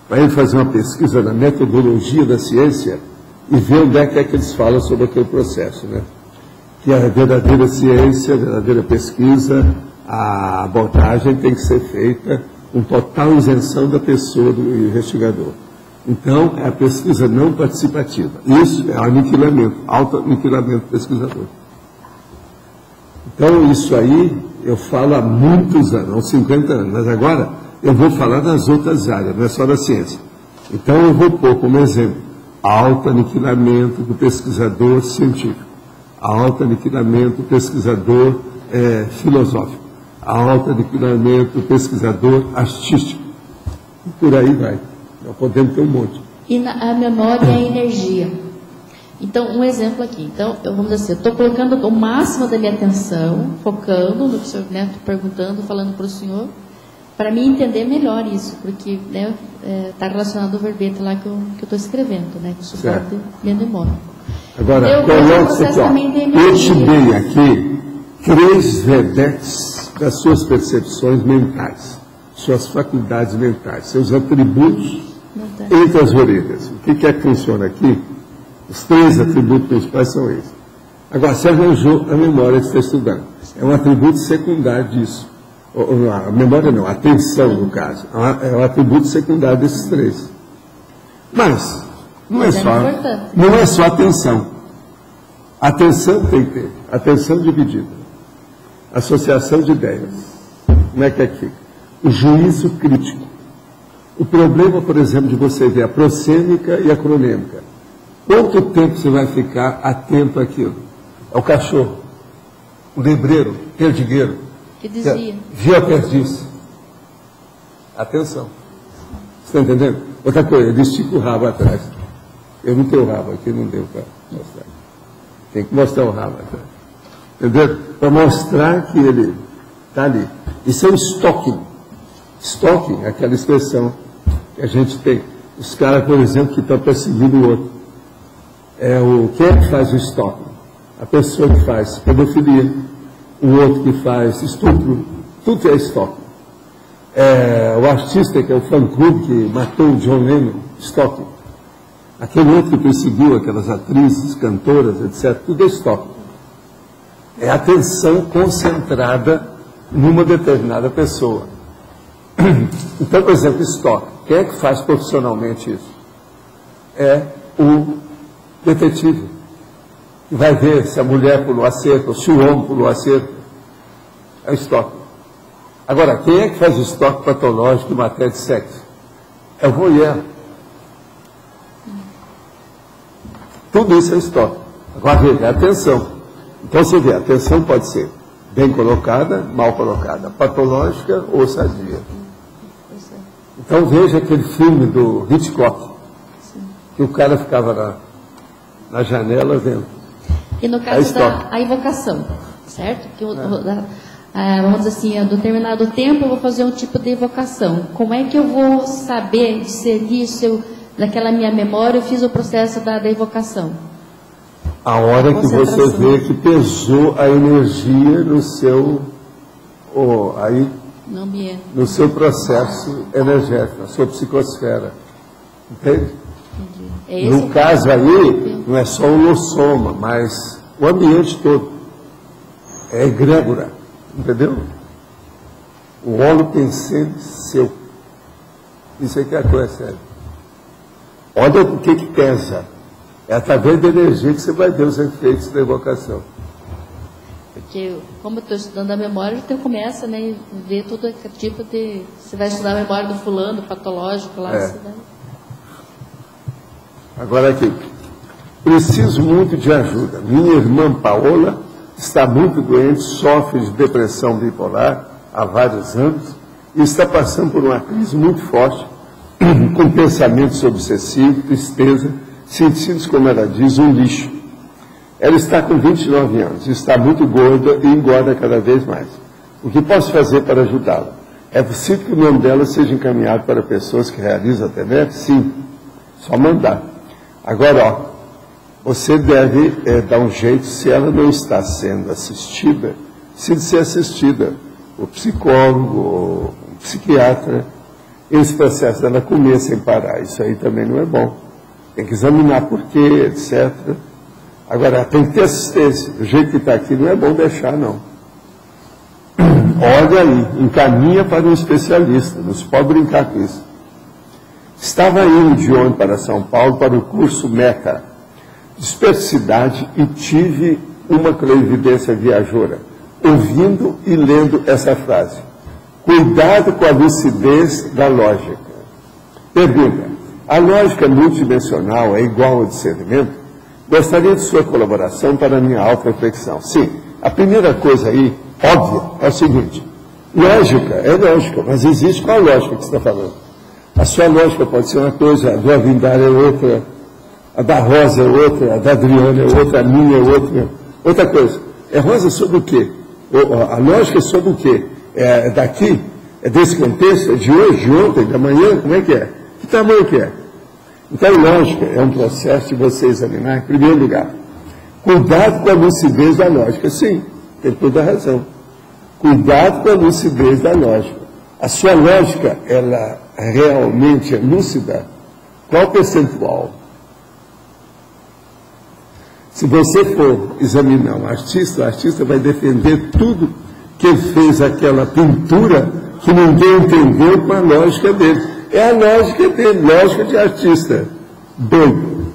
para ele fazer uma pesquisa na metodologia da ciência e ver onde é que eles falam sobre aquele processo, né? Que a verdadeira ciência, a verdadeira pesquisa, a abordagem tem que ser feita com total isenção da pessoa, do investigador. Então, é a pesquisa não participativa. Isso é o aniquilamento, auto-aniquilamento do pesquisador. Então, isso aí eu falo há muitos anos, há 50 anos, mas agora eu vou falar das outras áreas, não é só da ciência. Então, eu vou pôr como exemplo auto-aniquilamento do pesquisador científico, auto-aniquilamento do pesquisador filosófico, auto-aniquilamento do pesquisador artístico. E por aí vai. Nós podemos ter um monte. E a memória e a energia. Então, um exemplo aqui. Então, vamos dizer assim, eu estou colocando o máximo da minha atenção, focando no que o senhor Neto perguntando, falando para o senhor, para mim entender melhor isso, porque está relacionado ao verbete lá que eu estou escrevendo, né? Que o suporte minha memória. Agora, coloque aqui, ó. Eu te dei aqui 3 verbetes das suas percepções mentais, suas faculdades mentais, seus atributos entre as orelhas. O que é que funciona aqui? Os 3 atributos principais são esses. Agora, você arranjou a memória que você está estudando. É um atributo secundário disso. A memória não, a atenção, no caso. É um atributo secundário desses 3. Mas, não é só atenção. Atenção tem que ter. Atenção dividida. Associação de ideias. Como é que fica? O juízo crítico. O problema, por exemplo, de você ver a prosêmica e a cronêmica. Quanto tempo você vai ficar atento àquilo? Ao cachorro, o lebreiro, perdigueiro, que dizia. Viu a perdiz. Atenção. Você está entendendo? Outra coisa, ele estica o rabo atrás. Eu não tenho rabo aqui, não deu para mostrar. Tem que mostrar o rabo atrás. Entendeu? Para mostrar que ele está ali. Isso é um stalking. Stalking é aquela expressão que a gente tem. Os caras, por exemplo, que estão perseguindo o outro. Quem é que faz o stalking? A pessoa que faz pedofilia, o outro que faz estupro, tudo é stalking. O artista que é o fã-clube que matou o John Lennon, stalking. Aquele outro que perseguiu aquelas atrizes, cantoras, etc., tudo é stalking. É atenção concentrada numa determinada pessoa. Então, por exemplo, stalking. Quem é que faz profissionalmente isso? É o detetive. Que vai ver se a mulher pulou a cerca, ou se o homem pulou a cerca. É o stalking. Agora, quem é que faz o stalking patológico em matéria de sexo? É o voyeur. Tudo isso é stalking. Agora, veja, atenção. Então, você vê, a atenção pode ser bem colocada, mal colocada, patológica ou sadia. Então, veja aquele filme do Hitchcock, que o cara ficava na janela vendo. E no caso da invocação, certo? Que vamos dizer assim, a determinado tempo eu vou fazer um tipo de invocação. Como é que eu vou saber, discernir se eu, naquela minha memória, eu fiz o processo da invocação? A hora que você vê que pesou a energia no seu, no seu processo energético, na sua psicosfera. Entende? No caso aí, não é só o lossoma, mas o ambiente todo. É egrégora, entendeu? O óleo tem sede seu. Isso aí que é a coisa séria. Olha o que pesa. É através da energia que você vai ver os efeitos da evocação. Porque, como eu estou estudando a memória, você começa, né, a ver todo aquele tipo de... Você vai estudar a memória do fulano, patológico lá. Você vai... Agora aqui, preciso muito de ajuda. Minha irmã Paola está muito doente, sofre de depressão bipolar há vários anos e está passando por uma crise muito forte, com pensamentos obsessivos, tristeza, sentindo-se, como ela diz, um lixo. Ela está com 29 anos, está muito gorda e engorda cada vez mais. O que posso fazer para ajudá-la? É possível que o nome dela seja encaminhado para pessoas que realizam a TENEP? Sim, só mandar. Agora, você deve dar um jeito, se ela não está sendo assistida, se ser assistida, o psicólogo, o psiquiatra, esse processo dela comer sem parar, isso aí também não é bom. Tem que examinar por quê, etc. Agora, tem que ter assistência. Do jeito que está aqui, não é bom deixar, não. Olha aí, encaminha para um especialista, não se pode brincar com isso. Estava indo de ônibus para São Paulo para o curso META, Dispersidade, e tive uma clarividência viajora, ouvindo e lendo essa frase. Cuidado com a lucidez da lógica. Pergunta, a lógica multidimensional é igual ao discernimento? Gostaria de sua colaboração para a minha auto-reflexão. Sim, a primeira coisa aí, óbvia, é o seguinte, lógica é lógica, mas existe qual lógica que você está falando? A sua lógica pode ser uma coisa, a do Avindar é outra, a da Rosa é outra, a da Adriana é outra, a minha é outra. Outra coisa, é Rosa sobre o quê? A lógica é sobre o quê? É daqui? É desse contexto? É de hoje, de ontem, da manhã? Como é que é? Que tamanho que é? Então, lógica é um processo de você examinar, em primeiro lugar. Cuidado com a lucidez da lógica. Sim, tem toda a razão. Cuidado com a lucidez da lógica. A sua lógica, ela realmente é lúcida? Qual percentual? Se você for examinar um artista, o artista vai defender tudo que ele fez aquela pintura que ninguém entendeu com a lógica dele. É a lógica dele, lógica de artista. Doido.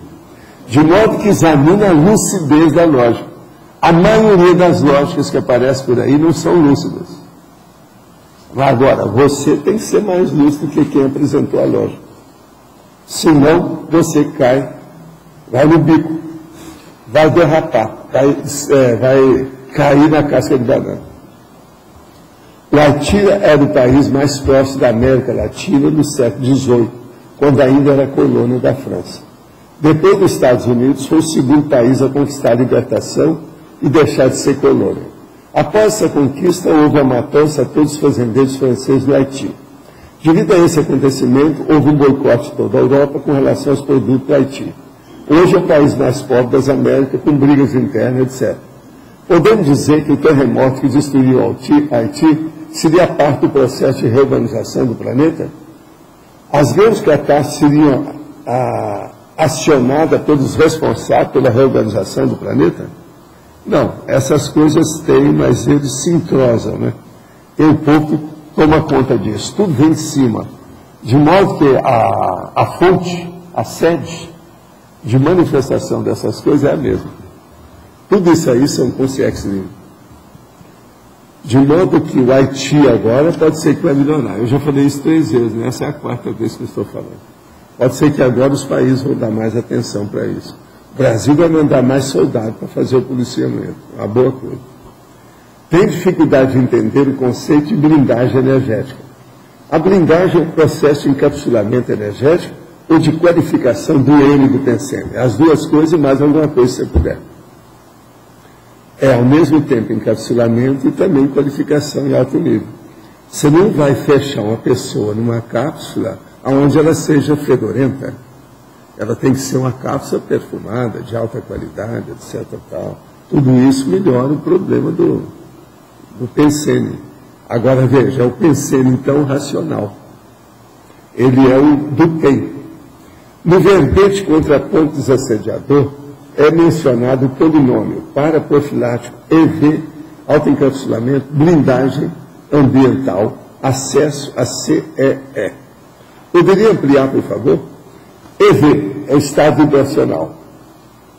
De modo que examina a lucidez da lógica. A maioria das lógicas que aparecem por aí não são lúcidas. Agora, você tem que ser mais lúcido que quem apresentou a lógica. Senão, você cai, vai no bico, vai derrapar, vai cair na casca de banana. O Haiti era o país mais próximo da América Latina no século XVIII, quando ainda era colônia da França. Depois dos Estados Unidos, foi o segundo país a conquistar a libertação e deixar de ser colônia. Após essa conquista, houve a matança a todos os fazendeiros franceses no Haiti. Devido a esse acontecimento, houve um boicote de toda a Europa com relação aos produtos do Haiti. Hoje é o país mais pobre das Américas, com brigas internas, etc. Podemos dizer que o terremoto que destruiu Haiti seria parte do processo de reorganização do planeta? As grandes catástrofes seriam acionadas pelos responsáveis pela reorganização do planeta? Não, essas coisas têm, mas eles se entrosam, né? E o povo toma conta disso. Tudo vem de cima. De modo que a fonte, a sede de manifestação dessas coisas é a mesma. Tudo isso aí são consciências livres. De modo que o Haiti agora pode ser que vai melhorar. Eu já falei isso 3 vezes, né? Essa é a 4ª vez que eu estou falando. Pode ser que agora os países vão dar mais atenção para isso. O Brasil vai mandar mais soldados para fazer o policiamento. Uma boa coisa. Tem dificuldade de entender o conceito de blindagem energética. A blindagem é um processo de encapsulamento energético ou de qualificação do N do pensene. As duas coisas e mais alguma coisa se você puder. É, ao mesmo tempo, encapsulamento e também qualificação em alto nível. Você não vai fechar uma pessoa numa cápsula onde ela seja fedorenta. Ela tem que ser uma cápsula perfumada, de alta qualidade, etc. Tal. Tudo isso melhora o problema do pensene. Agora, veja, é o pensene, então, racional. Ele é o do bem. No verbete contra ponto desassediador, é mencionado o polinômio paraprofilático, EV, autoencapsulamento, blindagem ambiental, acesso a CEE. Poderia ampliar, por favor? EV é estado vibracional.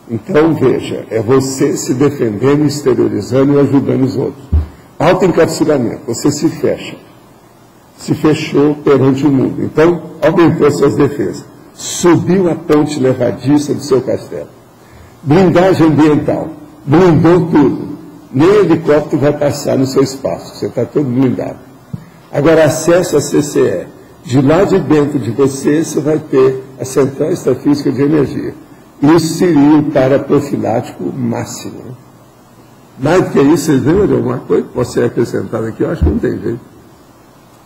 Então, veja, é você se defendendo, exteriorizando e ajudando os outros. Autoencapsulamento, você se fecha. Se fechou perante o mundo. Então, aumentou suas defesas. Subiu a ponte levadiça do seu castelo. Blindagem ambiental. Blindou tudo. Nem helicóptero vai passar no seu espaço. Você está todo blindado. Agora, acesso a CCE. De lá de dentro de você, você vai ter a central extrafísica de energia. Isso seria o paraprofilático máximo. Mais do que isso, vocês lembram de alguma coisa que pode ser acrescentada aqui? Eu acho que não tem jeito.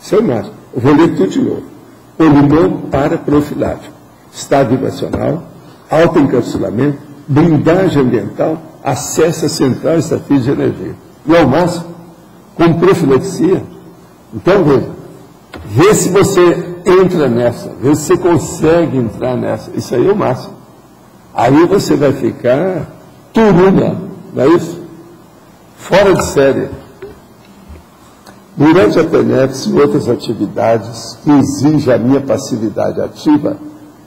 Isso é o máximo. Eu vou ler tudo de novo. Polinômio paraprofilático. Estado vibracional, autoencapsulamento, blindagem ambiental, acesso à central extrafísica de energia. E ao máximo, com profilaxia. Então, veja, vê se você entra nessa, vê se você consegue entrar nessa. Isso aí é o máximo. Aí você vai ficar turuna, não é isso? Fora de série. Durante a TENEPS e outras atividades que exigem a minha passividade ativa,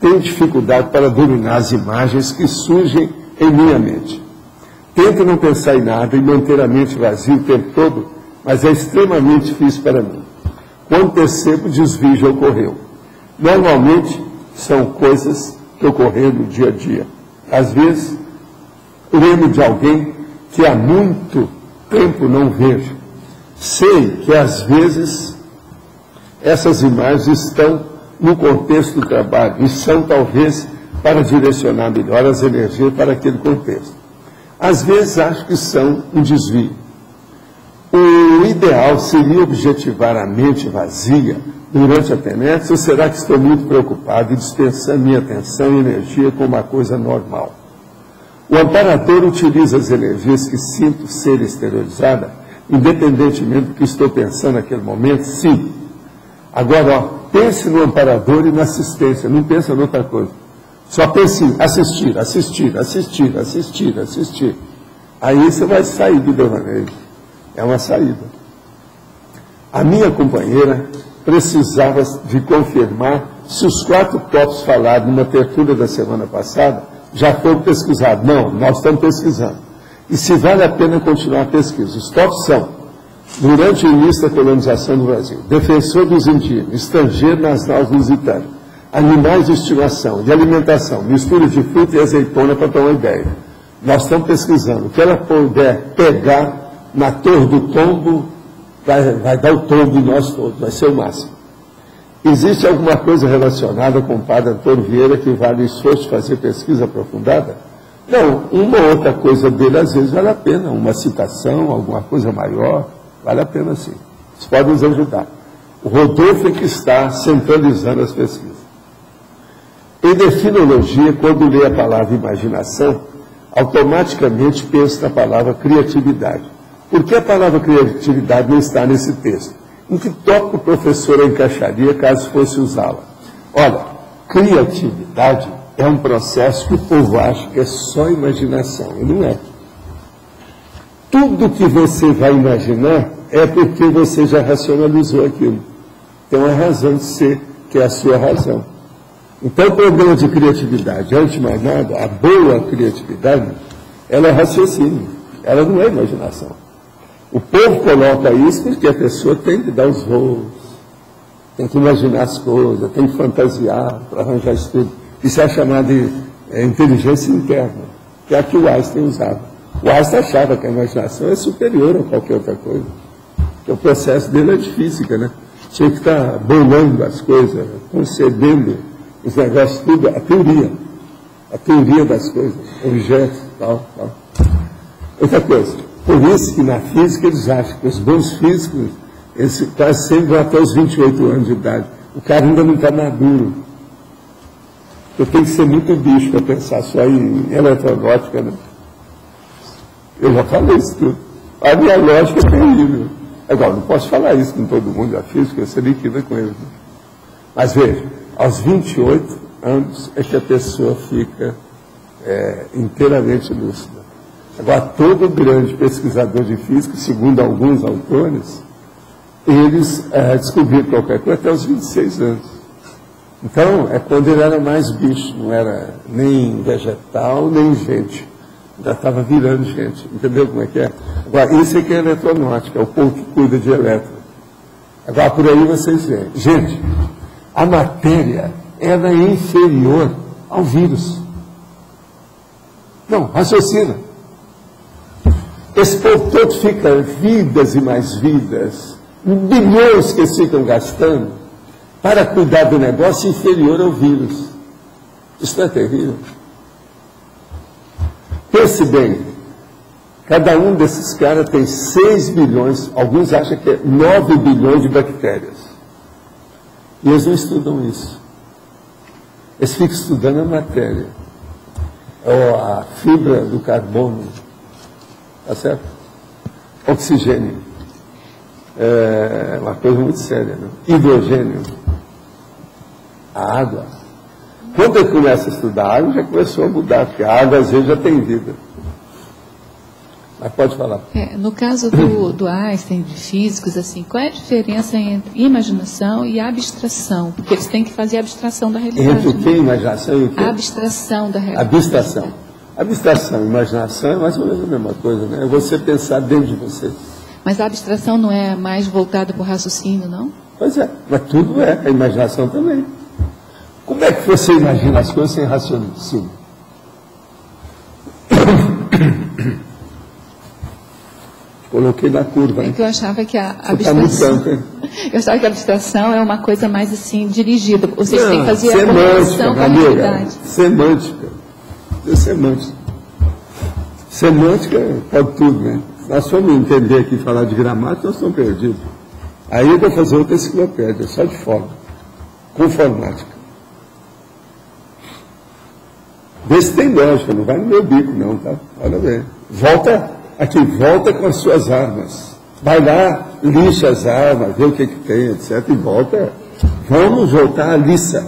tenho dificuldade para dominar as imagens que surgem em minha mente. Tento não pensar em nada e manter a mente vazia o tempo todo, mas é extremamente difícil para mim. Quando percebo, o desvio já ocorreu. Normalmente, são coisas que ocorreram no dia a dia. Às vezes, lembro de alguém que há muito tempo não vejo. Sei que, às vezes, essas imagens estão no contexto do trabalho e são, talvez, para direcionar melhor as energias para aquele contexto. Às vezes, acho que são um desvio. O ideal seria objetivar a mente vazia durante a TENEPS, ou será que estou muito preocupado e dispensando minha atenção e energia como uma coisa normal? O amparador utiliza as energias que sinto ser exteriorizadas, independentemente do que estou pensando naquele momento? Sim. Agora, pense no amparador e na assistência, não pense em outra coisa. Só pense em assistir, assistir, assistir, assistir, assistir. Aí você vai sair do devaneio. É uma saída. A minha companheira precisava de confirmar se os 4 tópicos falados numa tertúlia da semana passada já foram pesquisados. Não, nós estamos pesquisando. E se vale a pena continuar a pesquisa. Os tópicos são: durante o início da colonização do Brasil, defensor dos indígenas, estrangeiro nas naus lusitanas, animais de estimação e alimentação, mistura de fruta e azeitona para tomar ideia. Nós estamos pesquisando. O que ela puder pegar na Torre do Tombo, vai dar o tombo de nós todos, vai ser o máximo. Existe alguma coisa relacionada com o padre Antônio Vieira que vale o esforço de fazer pesquisa aprofundada? Não, uma ou outra coisa dele às vezes vale a pena, uma citação, alguma coisa maior, vale a pena sim. Isso pode nos ajudar. O Rodolfo é que está centralizando as pesquisas. Em definologia, quando lê a palavra imaginação, automaticamente pensa na palavra criatividade. Por que a palavra criatividade não está nesse texto? Em que tópico o professor a encaixaria caso fosse usá-la? Olha, criatividade é um processo que o povo acha que é só imaginação, e não é. Tudo que você vai imaginar é porque você já racionalizou aquilo. Tem uma razão de ser, que é a sua razão. Então, o problema de criatividade, antes de mais nada, a boa criatividade, ela é raciocínio, ela não é imaginação. O povo coloca isso porque a pessoa tem que dar os voos, tem que imaginar as coisas, tem que fantasiar para arranjar isso tudo. Isso é chamado de inteligência interna, que é a que o Einstein usava. O Einstein achava que a imaginação é superior a qualquer outra coisa. Porque o processo dele é de física, né? Tinha que estar bolando as coisas, concebendo os negócios, tudo, a teoria das coisas, objetos, tal. Outra coisa, por isso que na física eles acham que os bons físicos, eles quase sempre vão até os 28 anos de idade. O cara ainda não está maduro. Eu tenho que ser muito bicho para pensar só em eletronáutica, né? Eu já falei isso tudo. A minha lógica é terrível. Agora, não posso falar isso com todo mundo da física, eu seria líquida com eles. Né? Mas veja, aos 28 anos é que a pessoa fica inteiramente lúcida. Agora, todo grande pesquisador de física, segundo alguns autores, eles descobriram qualquer coisa até os 26 anos. Então, é quando ele era mais bicho, não era nem vegetal, nem gente. Já estava virando gente. Entendeu como é que é? Agora, isso é que é eletronáutica, é o povo que cuida de elétron. Agora, por aí vocês veem. Gente, a matéria, ela é inferior ao vírus. Não, raciocina. Esse povo todo fica vidas e mais vidas, bilhões que eles ficam gastando para cuidar do negócio inferior ao vírus. Isso não é terrível? Pense bem, cada um desses caras tem 6 bilhões, alguns acham que é 9 bilhões de bactérias. E eles não estudam isso. Eles ficam estudando a matéria, ou a fibra do carbono, tá certo? Oxigênio. É uma coisa muito séria, né? Hidrogênio. A água. Quando ele começa a estudar a água, já começou a mudar, porque a água às vezes já tem vida. Mas pode falar. No caso do Einstein, de físicos, assim, qual é a diferença entre imaginação e abstração? Porque eles têm que fazer a abstração da realidade. Entre o que? Imaginação e o que? A abstração da realidade. Abstração. Abstração e imaginação é mais ou menos a mesma coisa, né? É você pensar dentro de você. Mas a abstração não é mais voltada para o raciocínio, não? Pois é, mas tudo é, a imaginação também. Como é que você imagina as coisas sem raciocínio? Coloquei na curva, né? É que eu achava que a abstração... Eu achava que a abstração é uma coisa mais assim, dirigida. Vocês têm que fazer a comunicação com a realidade. Semântica. É semântica. Semântica pode tudo, né? Nós formos entender aqui, falar de gramática, nós estamos perdidos. Aí eu vou fazer outra enciclopédia, só de forma. Conformática. Vê se tem lógica, não vai no meu bico não, tá? Olha bem. Volta aqui, volta com as suas armas. Vai lá, lixa as armas, vê o que tem, etc. E volta. Vamos voltar à liça.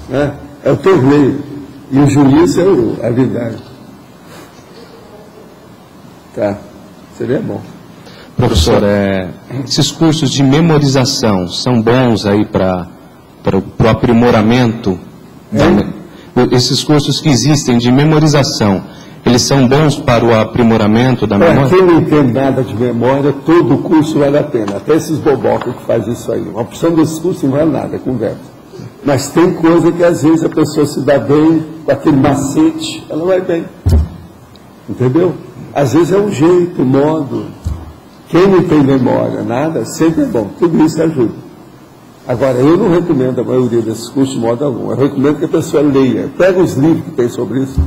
Né? É o torneio. E o juiz é a verdade. Tá, seria bom. Professor, esses cursos de memorização são bons aí para o aprimoramento? Esses cursos que existem de memorização, eles são bons para o aprimoramento da memória? Para quem não entende nada de memória, todo curso vale a pena. Até esses bobocas que fazem isso aí. Uma opção desse curso não vale nada, é conversa. Mas tem coisa que às vezes a pessoa se dá bem, com aquele macete, ela vai bem. Entendeu? Às vezes é um jeito, um modo. Quem não tem memória, nada, sempre é bom. Tudo isso ajuda. Agora, eu não recomendo a maioria desses cursos de modo algum. Eu recomendo que a pessoa leia. Pega os livros que tem sobre isso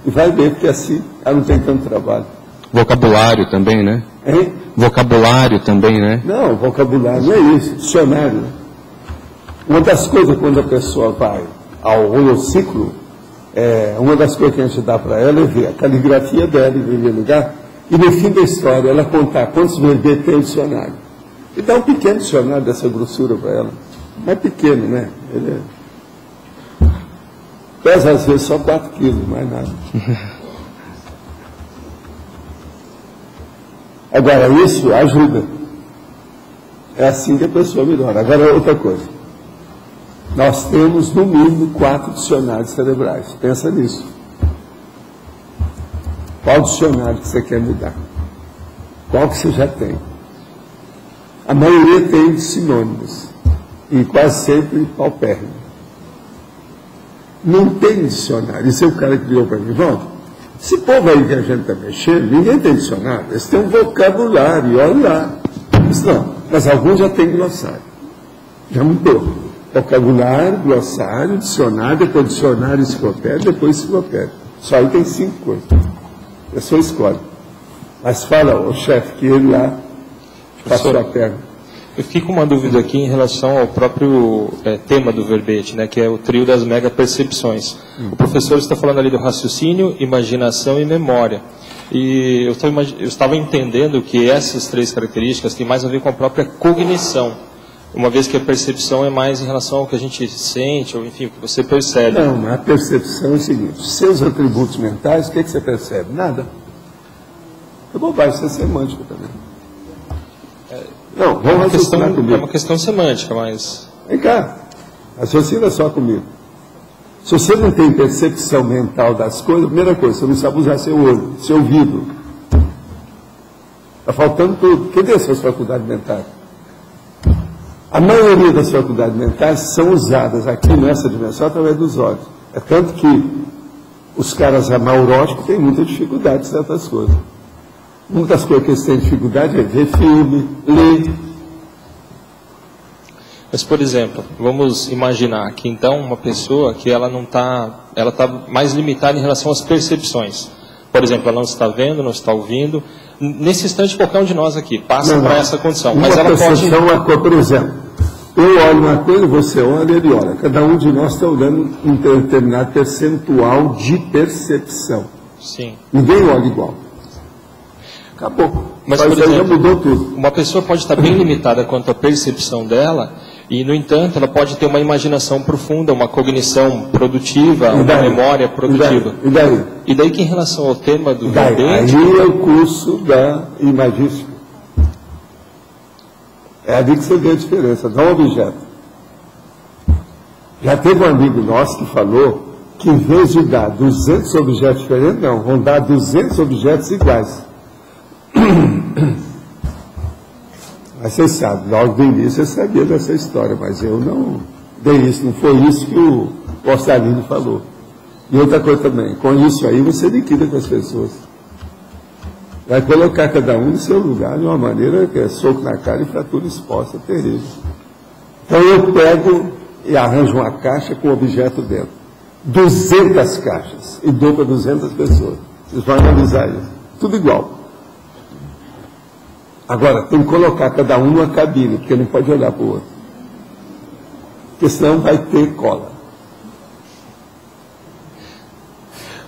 e vai ver, porque assim ela não tem tanto trabalho. Vocabulário também, né? Hein? Vocabulário também, né? Não, vocabulário não é isso, dicionário. Uma das coisas, quando a pessoa vai ao holociclo, uma das coisas que a gente dá para ela é ver a caligrafia dela, em primeiro lugar, e no fim da história ela contar quantos verbetes tem o dicionário. E dá um pequeno dicionário dessa grossura para ela. Mas pequeno, né? Ele pesa às vezes só 4 quilos, mais nada. Agora, isso ajuda. É assim que a pessoa melhora. Agora, outra coisa. Nós temos, no mínimo, 4 dicionários cerebrais. Pensa nisso. Qual dicionário que você quer mudar? Qual que você já tem? A maioria tem sinônimos. E quase sempre paupérrimo. Não tem dicionário. Esse é o cara que virou para mim. Vamos. Esse povo aí que a gente está mexendo, ninguém tem dicionário. Eles têm um vocabulário, olha lá. Isso não. Mas alguns já têm glossário. Já mudou. Vocabulário, glossário, dicionário, depois dicionário, enciclopédia, depois enciclopédia. Só aí tem 5 coisas. A pessoa escolhe. Mas fala, o chefe, que ele lá passou a perna. Eu fiquei com uma dúvida aqui em relação ao próprio tema do verbete, né, que é o trio das mega-percepções. O professor está falando ali do raciocínio, imaginação e memória. E eu estava entendendo que essas 3 características têm mais a ver com a própria cognição, uma vez que a percepção é mais em relação ao que a gente sente, ou enfim, o que você percebe. Não, mas a percepção é o seguinte, seus atributos mentais, o que você percebe? Nada. É bobagem, isso é semântica também. Não, vamos raciocinar comigo. É uma questão semântica, mas... Vem cá, raciocina só comigo. Se você não tem percepção mental das coisas, primeira coisa, você não sabe usar seu olho, seu ouvido. Está faltando tudo. Cadê as suas faculdades mentais? A maioria das faculdades mentais são usadas aqui nessa dimensão através dos olhos. É tanto que os caras amauróticos têm muita dificuldade em certas coisas. Muitas coisas que eles têm dificuldade é ver filme, ler. Mas, por exemplo, vamos imaginar que então uma pessoa que ela está mais limitada em relação às percepções. Por exemplo, ela não está vendo, não está ouvindo. Nesse instante, qualquer um de nós aqui passa para essa condição. Mas ela pode... Por exemplo, eu olho uma coisa, você olha, ele olha. Cada um de nós está olhando um determinado percentual de percepção. Sim. Ninguém olha igual. Acabou. Mas, por exemplo, já mudou tudo. Uma pessoa pode estar bem limitada quanto à percepção dela, e, no entanto, ela pode ter uma imaginação profunda, uma cognição produtiva, uma memória produtiva. E daí que, em relação ao tema do verbete... Aí é o curso da imagística. É ali que você vê a diferença, dá um objeto. Já teve um amigo nosso que falou que, em vez de dar 200 objetos diferentes, não, vão dar 200 objetos iguais. Mas você sabe, logo do início eu sabia dessa história, mas eu não dei isso, não foi isso que o Postalino falou. E outra coisa também, com isso aí você liquida com as pessoas. Vai colocar cada um no seu lugar de uma maneira que é soco na cara e fratura exposta, terrível. Então eu pego e arranjo uma caixa com objeto dentro. 200 caixas e dou para 200 pessoas. Vocês vão analisar isso. Tudo igual. Agora, tem que colocar cada um numa cabine, porque não pode olhar para o outro. Porque senão vai ter cola.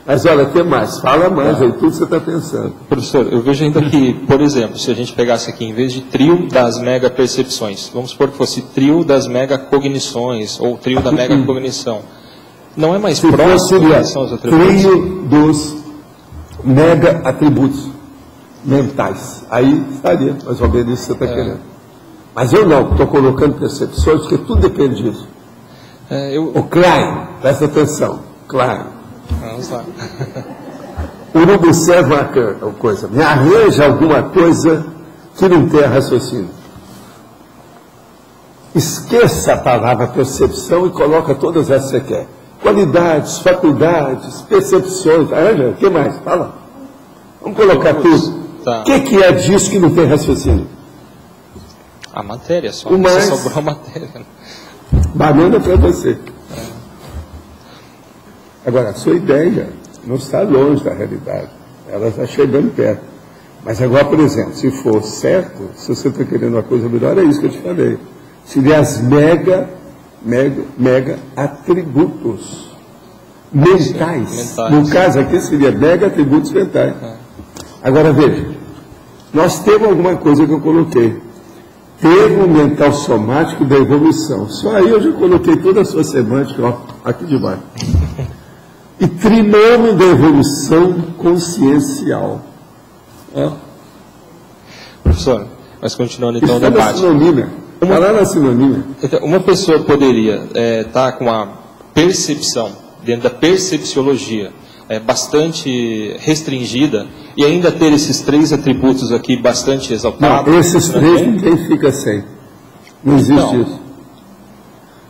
Mas olha, tem mais. Fala mais aí, tudo que você está pensando. Professor, eu vejo ainda que, por exemplo, se a gente pegasse aqui, em vez de trio das mega-percepções, vamos supor que fosse trio das mega-cognições, ou trio da mega-cognição. Não é mais próximo em relação aos atributos? Trio dos mega-atributos mentais. Aí estaria mais ou menos isso que você está querendo. Mas eu não, estou colocando percepções, porque tudo depende disso. O Klein, presta atenção, Klein. Vamos lá. O urubu observa uma coisa, me arranja alguma coisa que não tenha raciocínio. Esqueça a palavra percepção e coloca todas essas que você quer. Qualidades, faculdades, percepções, arranja, o que mais? Fala. Vamos colocar tudo. Tá. O que é disso que não tem raciocínio? A matéria só. O mais... Só sobrou a matéria. Banana para você. Agora, a sua ideia não está longe da realidade. Ela está chegando perto. Mas agora, por exemplo, se for certo, se você está querendo uma coisa melhor, é isso que eu te falei. Seria as mega atributos mentais. No caso aqui seria mega atributos mentais. Agora veja, nós temos alguma coisa que eu coloquei. Termo mental somático da evolução. Só aí eu já coloquei toda a sua semântica, ó, aqui debaixo. E trinômio da evolução consciencial. Ó. Professor, mas continuando então o debate. Está lá na sinonímia. Então, uma pessoa poderia estar com a percepção, dentro da percepciologia, bastante restringida, e ainda ter esses 3 atributos aqui bastante exaltados? Não, esses 3 ninguém fica sem. Não existe isso.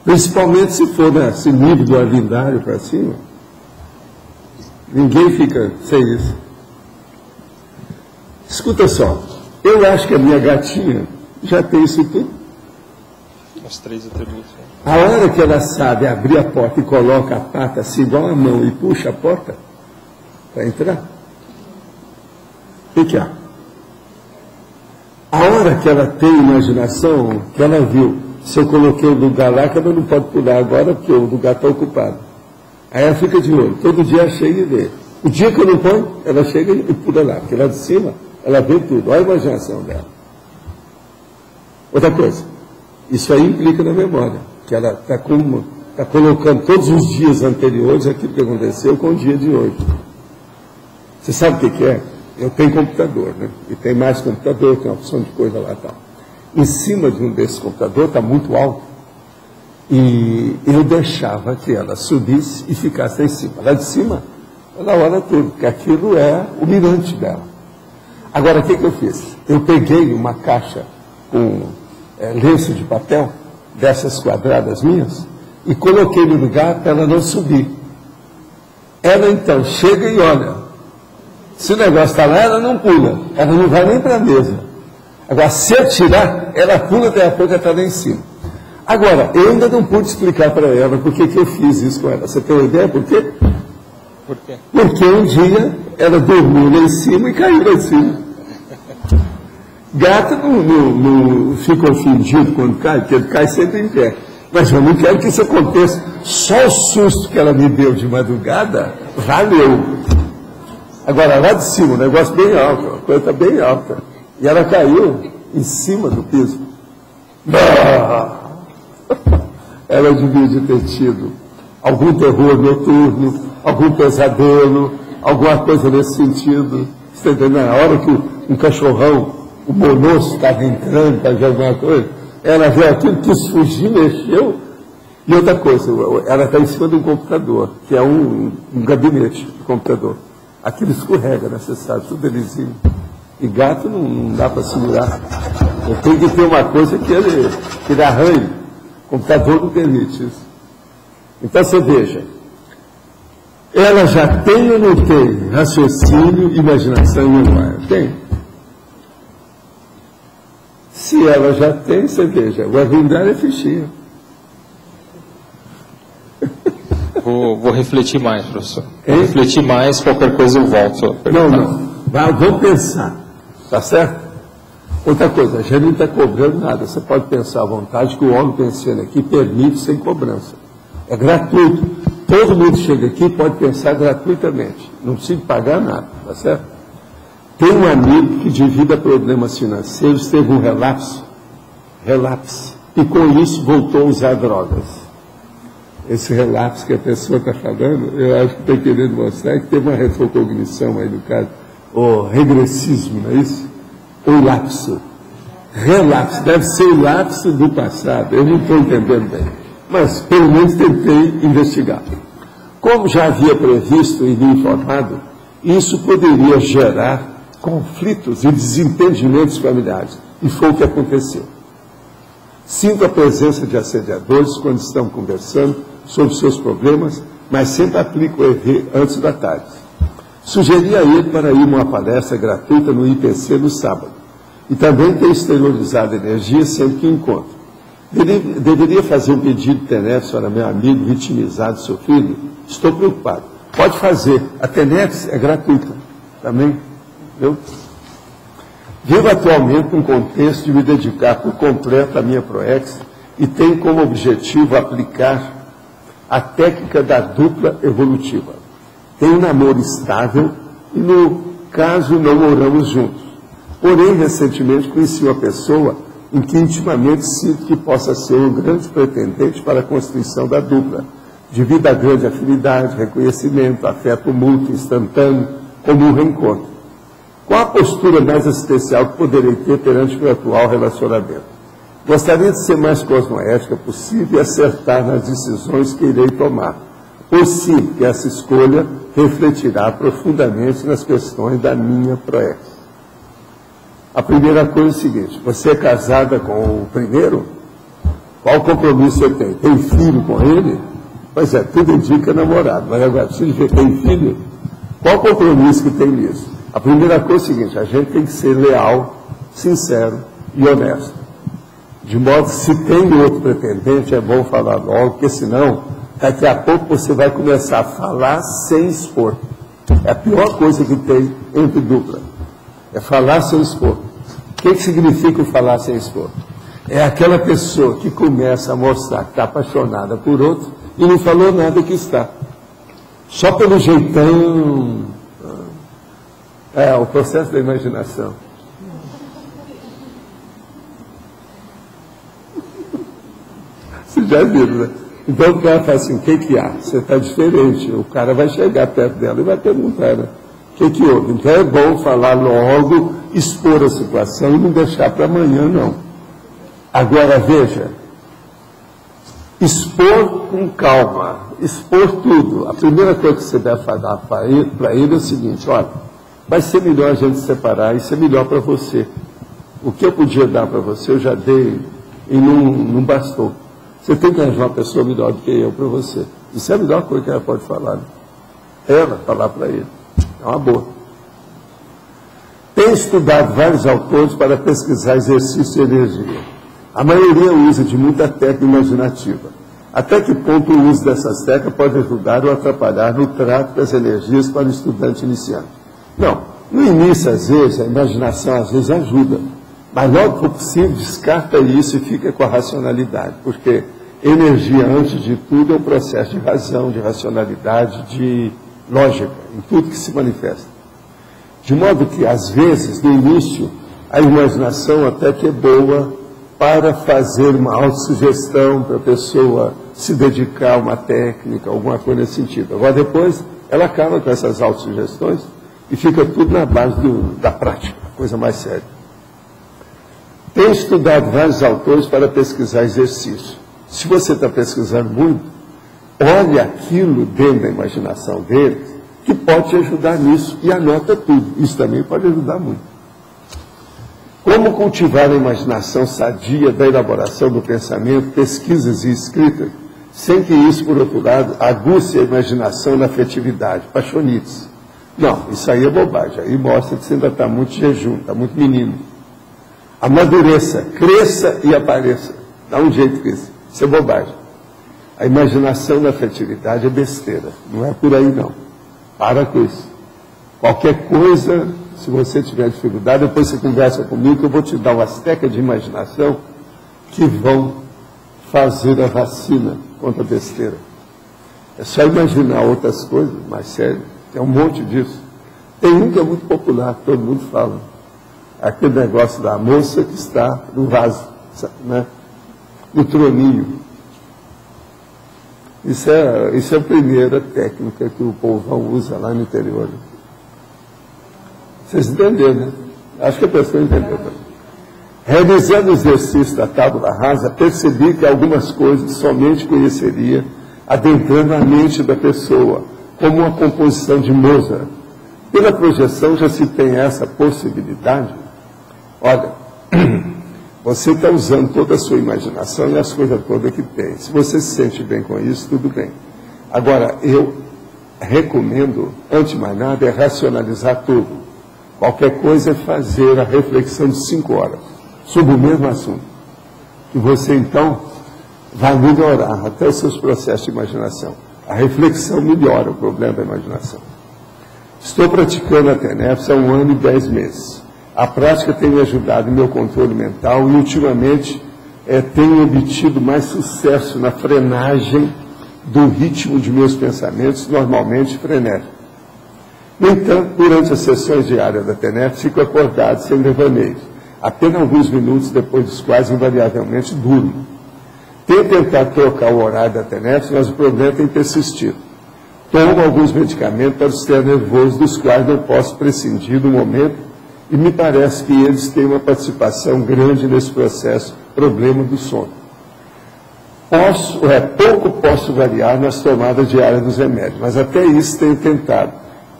Principalmente se for nesse nível do alindário para cima. Ninguém fica sem isso. Escuta só, eu acho que a minha gatinha já tem isso tudo. Os 3 atributos. A hora que ela sabe abrir a porta e coloca a pata assim igual a mão e puxa a porta para entrar, o que há? A hora que ela tem imaginação, que ela viu, se eu coloquei o lugar lá, que ela não pode pular agora porque o lugar está ocupado. Aí ela fica de olho, todo dia ela chega e vê. O dia que eu não ponho, ela chega e pula lá, porque lá de cima ela vê tudo, olha a imaginação dela. Outra coisa, isso aí implica na memória, que ela está colocando todos os dias anteriores aquilo que aconteceu com o dia de hoje. Você sabe o que é? Eu tenho computador, né? E tem mais computador, tem uma opção de coisa lá e tal. Em cima de um desses computadores, está muito alto, e eu deixava que ela subisse e ficasse lá em cima. Lá de cima, ela olha tudo, porque aquilo é o mirante dela. Agora, o que eu fiz? Eu peguei uma caixa com lenço de papel, dessas quadradas minhas, e coloquei no lugar para ela não subir. Ela, então, chega e olha. Se o negócio está lá, ela não pula. Ela não vai nem para a mesa. Agora, se eu tirar, ela pula, até a pouco ela está lá em cima. Agora, eu ainda não pude explicar para ela por que eu fiz isso com ela. Você tem uma ideia por quê? Por quê? Porque um dia ela dormiu lá em cima e caiu lá em cima. Gato não fica ofendido quando cai, porque ele cai sempre em pé. Mas eu não quero que isso aconteça. Só o susto que ela me deu de madrugada, valeu. Agora, lá de cima, o negócio bem alto, a coisa está bem alta. E ela caiu em cima do piso. Ela devia ter tido algum terror noturno, algum pesadelo, alguma coisa nesse sentido. Você está entendendo? Na hora que um cachorrão, o monosso estava entrando para ver alguma coisa, ela viu aquilo, quis fugir, mexeu. E outra coisa, ela está em cima de um computador, que é um gabinete de computador. Aquilo escorrega, né? Você sabe, tudo lisinho. E gato não dá para segurar. Eu tenho que ter uma coisa que ele arranhe. O computador não permite isso. Então você veja, ela já tem ou não tem raciocínio, imaginação e memória? Tem. Se ela já tem, você veja, o avindário é fichinho. Vou refletir mais, professor. Vou refletir mais, qualquer coisa eu volto. Não. Vou pensar. Tá certo? Outra coisa, a gente não está cobrando nada. Você pode pensar à vontade, que o homem pensando aqui permite sem cobrança. É gratuito. Todo mundo chega aqui e pode pensar gratuitamente. Não precisa pagar nada, tá certo? Tem um amigo que, devido a problemas financeiros, teve um relapse. E com isso voltou a usar drogas. Esse relapse que a pessoa está falando, eu acho que está querendo mostrar que teve uma retrocognição aí no caso, ou regressismo, não é isso? Ou lapso. Relapse, deve ser o lapso do passado, eu não estou entendendo bem. Mas, pelo menos, tentei investigar. Como já havia previsto e me informado, isso poderia gerar conflitos e desentendimentos familiares. E foi o que aconteceu. Sinto a presença de assediadores quando estão conversando sobre seus problemas, mas sempre aplico o EV antes da tarde. Sugeri a ele para ir a uma palestra gratuita no IPC no sábado. E também ter exteriorizado energia sempre que encontro. Deveria fazer um pedido de TENEPS para meu amigo vitimizado, sofrido? Estou preocupado. Pode fazer. A TENEPS é gratuita. Também. Viu? Vivo atualmente num contexto de me dedicar por completo à minha PROEX e tenho como objetivo aplicar a técnica da dupla evolutiva. Tenho um namoro estável e, no caso, não moramos juntos. Porém, recentemente conheci uma pessoa em que intimamente sinto que possa ser um grande pretendente para a constituição da dupla, devido à grande afinidade, reconhecimento, afeto mútuo, instantâneo, como um reencontro. Qual a postura mais especial que poderei ter perante o meu atual relacionamento? Gostaria de ser mais cosmoética possível e acertar nas decisões que irei tomar. Possível que essa escolha refletirá profundamente nas questões da minha PROEX. A primeira coisa é o seguinte: você é casada com o primeiro? Qual compromisso você tem? Tem filho com ele? Pois é, tudo indica namorado, mas agora, se ele tem filho, qual compromisso que tem nisso? A primeira coisa é o seguinte: a gente tem que ser leal, sincero e honesto. De modo que, se tem outro pretendente, é bom falar logo, porque senão, daqui a pouco você vai começar a falar sem expor. É a pior coisa que tem entre dupla. É falar sem expor. O que significa o falar sem expor? É aquela pessoa que começa a mostrar que está apaixonada por outro e não falou nada que está. Só pelo jeitão. É, o processo da imaginação. Vocês já viram, né? Então o cara fala assim: o que há? Você está diferente. O cara vai chegar perto dela e vai perguntar, né? O que houve? Então é bom falar logo, expor a situação e não deixar para amanhã, não. Agora, veja, expor com calma, expor tudo. A primeira coisa que você deve falar para ele é o seguinte: olha, vai ser melhor a gente se separar, isso é melhor para você. O que eu podia dar para você, eu já dei e não bastou. Você tem que arranjar uma pessoa melhor do que eu para você. Isso é a melhor coisa que ela pode falar, né? Ela falar para ele. É uma boa. Tenho estudado vários autores para pesquisar exercício de energia. A maioria usa de muita técnica imaginativa. Até que ponto o uso dessas técnicas pode ajudar ou atrapalhar no trato das energias para o estudante iniciante? Não. No início, às vezes, a imaginação às vezes ajuda. Mas logo que for possível, descarta isso e fica com a racionalidade. Porque energia, antes de tudo, é um processo de razão, de racionalidade, de lógica, em tudo que se manifesta. De modo que, às vezes, no início, a imaginação até que é boa para fazer uma autossugestão, para a pessoa se dedicar a uma técnica, alguma coisa nesse sentido. Agora, depois, ela acaba com essas autossugestões e fica tudo na base da prática, coisa mais séria. Tenho estudado vários autores para pesquisar exercício. Se você está pesquisando muito, olhe aquilo dentro da imaginação dele que pode te ajudar nisso e anota tudo. Isso também pode ajudar muito. Como cultivar a imaginação sadia da elaboração do pensamento, pesquisas e escritas, sem que isso, por outro lado, aguce a imaginação na afetividade, paixonites. Não, isso aí é bobagem. Aí mostra que você ainda está muito jejum, está muito menino. Amadureça, cresça e apareça. Dá um jeito com isso. Isso é bobagem. A imaginação da afetividade é besteira. Não é por aí, não. Para com isso. Qualquer coisa, se você tiver dificuldade, depois você conversa comigo, que eu vou te dar umas técnicas de imaginação que vão fazer a vacina contra a besteira. É só imaginar outras coisas mais sérias. Tem um monte disso. Tem um que é muito popular, que todo mundo fala. Aquele negócio da moça que está no vaso, né? No troninho. Isso é a primeira técnica que o povão usa lá no interior. Vocês entenderam, né? Acho que a pessoa entendeu também. Realizando o exercício da tábula rasa, percebi que algumas coisas somente conheceria adentrando a mente da pessoa, como uma composição de Mozart. Pela projeção já se tem essa possibilidade. Olha, você está usando toda a sua imaginação e as coisas todas que tem. Se você se sente bem com isso, tudo bem. Agora, eu recomendo, antes de mais nada, é racionalizar tudo. Qualquer coisa é fazer a reflexão de 5 horas sobre o mesmo assunto. E você, então, vai melhorar até os seus processos de imaginação. A reflexão melhora o problema da imaginação. Estou praticando a TENEPS há 1 ano e 10 meses. A prática tem me ajudado no meu controle mental e, ultimamente, tenho obtido mais sucesso na frenagem do ritmo de meus pensamentos, normalmente frenético. No entanto, durante as sessões diárias da TENEP, fico acordado sem devaneios, apenas alguns minutos depois dos quais, invariavelmente, durmo. Tenho tentado trocar o horário da TENEP, mas o problema tem persistido. Tomo alguns medicamentos para o sistema nervoso, dos quais não posso prescindir no momento, e me parece que eles têm uma participação grande nesse processo, problema do sono. Pouco posso variar nas tomadas diárias dos remédios, mas até isso tenho tentado,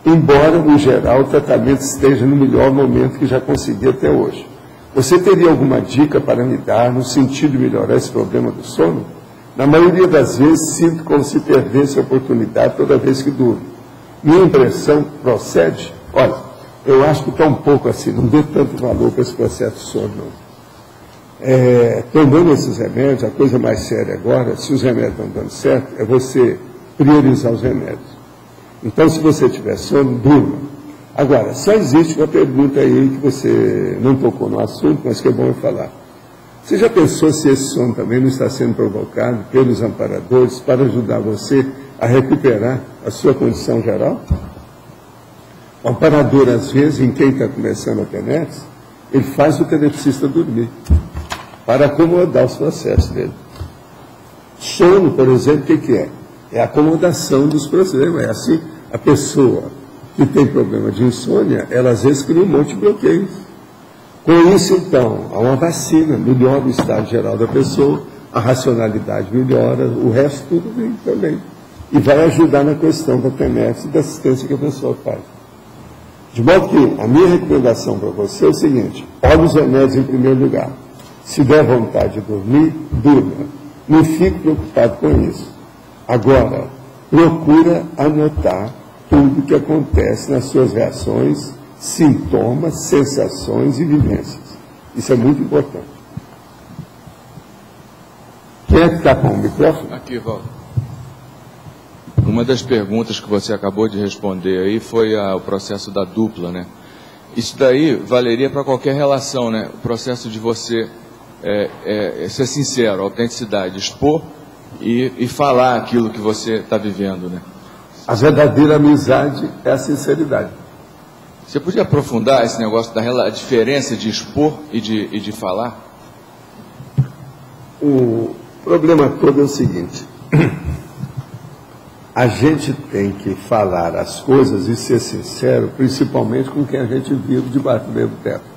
embora, no geral, o tratamento esteja no melhor momento que já consegui até hoje. Você teria alguma dica para me dar no sentido de melhorar esse problema do sono? Na maioria das vezes, sinto como se perdesse a oportunidade toda vez que durmo. Minha impressão procede? Olha, eu acho que está um pouco assim, não dê tanto valor para esse processo de sono, não. Tomando esses remédios, a coisa mais séria agora, se os remédios estão dando certo, é você priorizar os remédios. Então, se você tiver sono, durma. Agora, só existe uma pergunta aí que você não tocou no assunto, mas que é bom eu falar. Você já pensou se esse sono também não está sendo provocado pelos amparadores para ajudar você a recuperar a sua condição geral? O amparador, às vezes, em quem está começando a TENEP, ele faz o tenepsista dormir, para acomodar os processos dele. Sono, por exemplo, o que é? É a acomodação dos processos. É assim, a pessoa que tem problema de insônia, ela às vezes cria um monte de bloqueios. Com isso, então, há uma vacina, melhora o estado geral da pessoa, a racionalidade melhora, o resto tudo vem também. E vai ajudar na questão da TENEP e da assistência que a pessoa faz. De modo que a minha recomendação para você é o seguinte: olhe os remédios em primeiro lugar. Se der vontade de dormir, durma. Não fique preocupado com isso. Agora, procura anotar tudo o que acontece nas suas reações, sintomas, sensações e vivências. Isso é muito importante. Quem é que está com o microfone? Aqui, Valdo. Uma das perguntas que você acabou de responder aí foi o processo da dupla, né? Isso daí valeria para qualquer relação, né? O processo de você ser sincero, autenticidade, expor e falar aquilo que você está vivendo, né? A verdadeira amizade é a sinceridade. Você podia aprofundar esse negócio da diferença de expor e de falar? O problema todo é o seguinte: a gente tem que falar as coisas e ser sincero, principalmente com quem a gente vive debaixo do mesmo teto.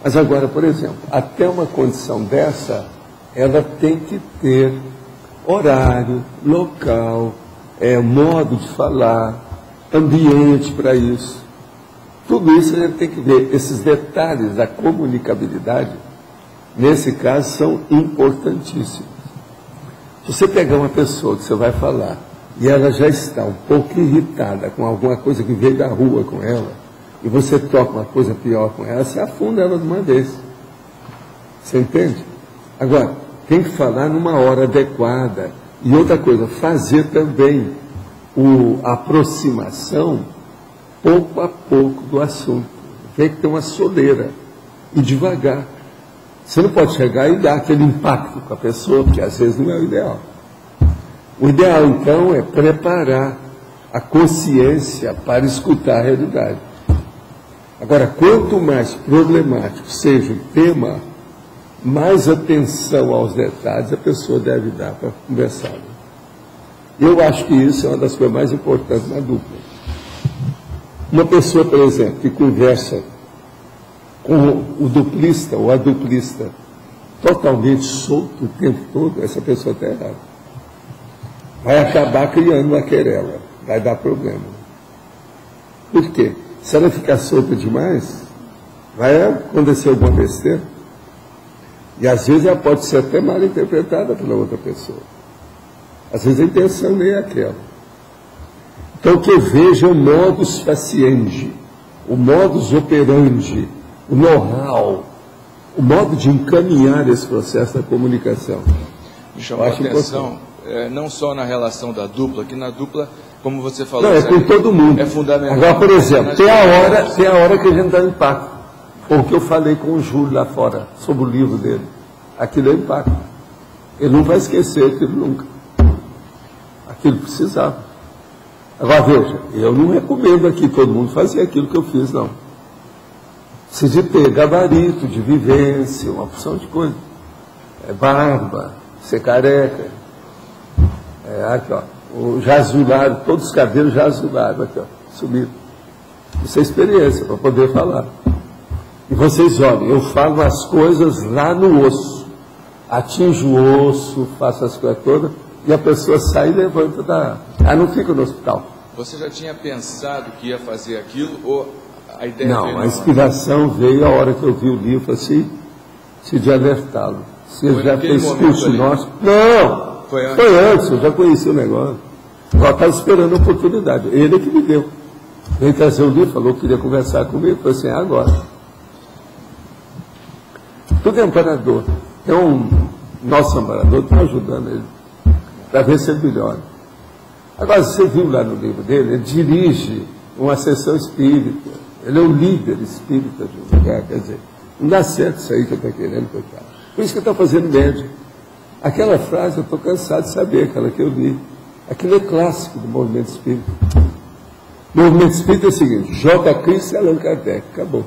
Mas agora, por exemplo, até uma condição dessa, ela tem que ter horário, local, modo de falar, ambiente para isso. Tudo isso a gente tem que ver. Esses detalhes da comunicabilidade, nesse caso, são importantíssimos. Se você pegar uma pessoa que você vai falar e ela já está um pouco irritada com alguma coisa que veio da rua com ela, e você toca uma coisa pior com ela, você afunda ela de uma vez. Você entende? Agora, tem que falar numa hora adequada. E outra coisa, fazer também a aproximação pouco a pouco do assunto. Tem que ter uma soleira e devagar. Você não pode chegar e dar aquele impacto com a pessoa, porque às vezes não é o ideal. O ideal, então, é preparar a consciência para escutar a realidade. Agora, quanto mais problemático seja o tema, mais atenção aos detalhes a pessoa deve dar para conversar. Eu acho que isso é uma das coisas mais importantes na dupla. Uma pessoa, por exemplo, que conversa com o duplista ou a duplista totalmente solto o tempo todo, essa pessoa está errada. Vai acabar criando uma querela, vai dar problema. Por quê? Se ela ficar solta demais, vai acontecer alguma besteira. E às vezes ela pode ser até mal interpretada pela outra pessoa. Às vezes a intenção nem é aquela. Então o que eu vejo é o modus faciendi, o modus operandi, o know-how, o modo de encaminhar esse processo da comunicação. Me chamou a atenção, não só na relação da dupla, que na dupla, como você falou... Não, é com todo mundo. É fundamental. Agora, por exemplo, tem a hora que a gente dá impacto. Ou o que eu falei com o Júlio lá fora, sobre o livro dele. Aquilo é impacto. Ele não vai esquecer aquilo nunca. Aquilo precisava. Agora veja, eu não recomendo aqui todo mundo fazer aquilo que eu fiz, não. Precisa de ter gabarito, de vivência, uma opção de coisa. Barba, ser careca. Aqui, ó, já azularam, todos os cabelos já azularam, aqui, ó, subiram. Isso é experiência, para poder falar. E vocês olhem, eu falo as coisas lá no osso. Atinjo o osso, faço as coisas todas, e a pessoa sai e levanta da... não fica no hospital. Você já tinha pensado que ia fazer aquilo, ou a ideia Não, veio a inspiração veio a hora que eu vi o livro, assim, de alertá-lo. Você já fez curso nosso? Não, foi antes, eu já conheci o negócio. Eu estava esperando a oportunidade. Ele é que me deu. Veio trazer o livro, falou que queria conversar comigo, eu falei assim, agora. Tudo é amparador. Então, nosso amparador está ajudando ele, para ver se ele melhora. Agora, você viu lá no livro dele, ele dirige uma sessão espírita, ele é o líder espírita de um lugar, quer dizer, não dá certo isso aí que eu estou querendo, coitado. Por isso que eu estou fazendo médio. Aquela frase eu estou cansado de saber, aquela que eu li. Aquilo é clássico do movimento espírita. O movimento espírita é o seguinte, J. Cristo e Allan Kardec, acabou.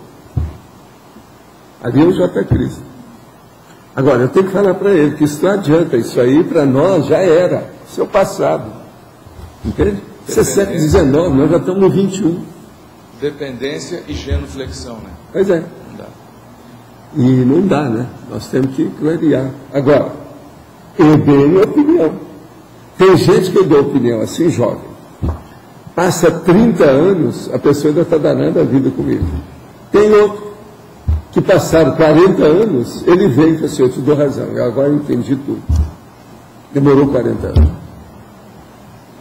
Ali é o J. Cristo. Agora, eu tenho que falar para ele que isso não adianta, isso aí para nós já era, isso é o passado. Entende? Isso é século XIX, nós já estamos no 21. Dependência e genuflexão, né? Pois é. Não dá. E não dá, né? Nós temos que clarear. Agora, eu dei minha opinião. Tem gente que eu dou opinião assim, jovem. Passa 30 anos, a pessoa ainda está danando a vida comigo. Tem outro que passaram 40 anos, ele vem e fala assim, eu te dou razão, eu agora entendi tudo. Demorou 40 anos.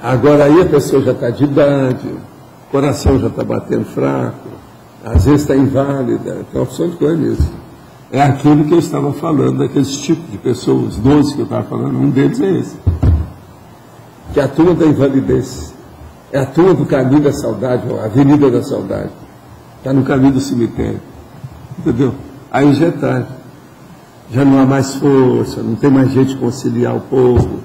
Agora aí a pessoa já está de idade, o coração já está batendo fraco, às vezes está inválida, tem uma opção de coisa mesmo. É aquilo que eu estava falando, daqueles tipos de pessoas, 12 que eu estava falando, um deles é esse. Que é a turma da invalidez. É a turma do caminho da saudade, a avenida da saudade. Está no caminho do cemitério. Entendeu? Aí já é tarde. Já não há mais força, não tem mais jeito de conciliar o povo.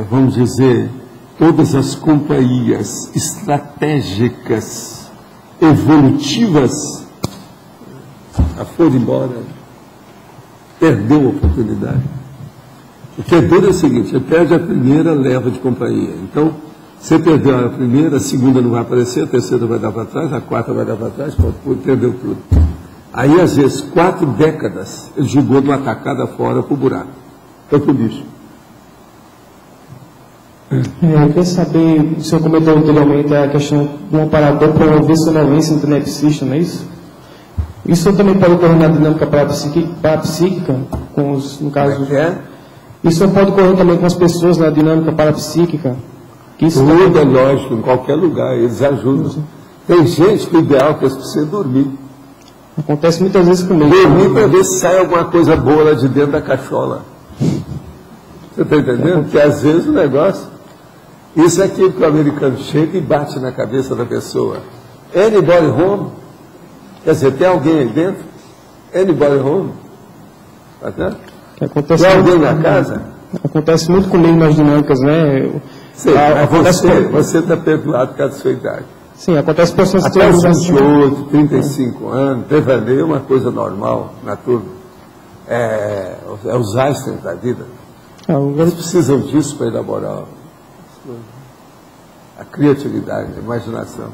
Vamos dizer, todas as companhias estratégicas, evolutivas, foram embora. Perdeu a oportunidade. O que é duro é o seguinte, você perde a primeira leva de companhia. Então, você perdeu a primeira, a segunda não vai aparecer, a terceira vai dar para trás, a quarta vai dar para trás, perdeu tudo. Aí, às vezes, 4 décadas, ele jogou de uma tacada fora para o buraco. Foi para o lixo. Eu queria saber, o senhor comentou anteriormente a questão do amparador promover sonolência no tenepsista, não é isso? Isso também pode ocorrer na dinâmica parapsíquica, com os, no caso... Isso pode ocorrer também com as pessoas na dinâmica parapsíquica? Tudo é lógico, em qualquer lugar, eles ajudam. Tem gente que o ideal é que eles precisam dormir. Acontece muitas vezes comigo. Dormir para ver se sai alguma coisa boa lá de dentro da cachola. Você está entendendo? Porque às vezes o negócio... Isso é aquilo que o americano chega e bate na cabeça da pessoa. Anybody home? Quer dizer, tem alguém aí dentro? Anybody home? Tá vendo? Tem alguém na casa? Acontece muito comigo nas dinâmicas, né? Você está perdoado por causa da sua idade. Sim, acontece pessoas até os 28, 35 anos, devaneio é uma coisa normal na turma. É os Einstein da vida. Eles precisam disso para elaborar a criatividade, a imaginação.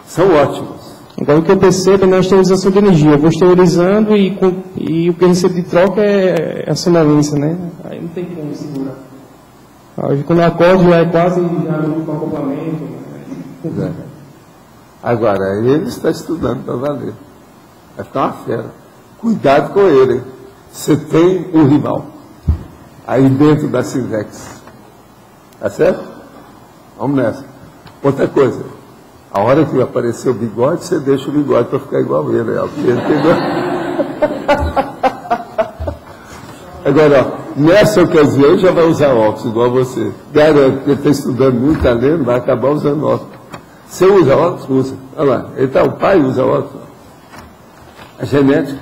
São ótimos. Agora o que eu percebo é a esterilização de energia. Eu vou esterilizando e o que eu recebo de troca é a sonolência, né? Aí não tem como segurar. Aí, quando eu acordo já é quase já no acoplamento. Né? Agora, ele está estudando para valer. Vai ficar uma fera. Cuidado com ele. Hein? Você tem um rival aí dentro da Sinvex. Tá certo? Vamos nessa. Outra coisa. A hora que aparecer o bigode, você deixa o bigode para ficar igual ele. Agora, ó, nessa ocasião já vai usar óculos igual você. Garanto que ele está estudando muito, está lendo, vai acabar usando óculos. Você usa óculos? Usa. Olha lá, o pai usa óculos. A genética.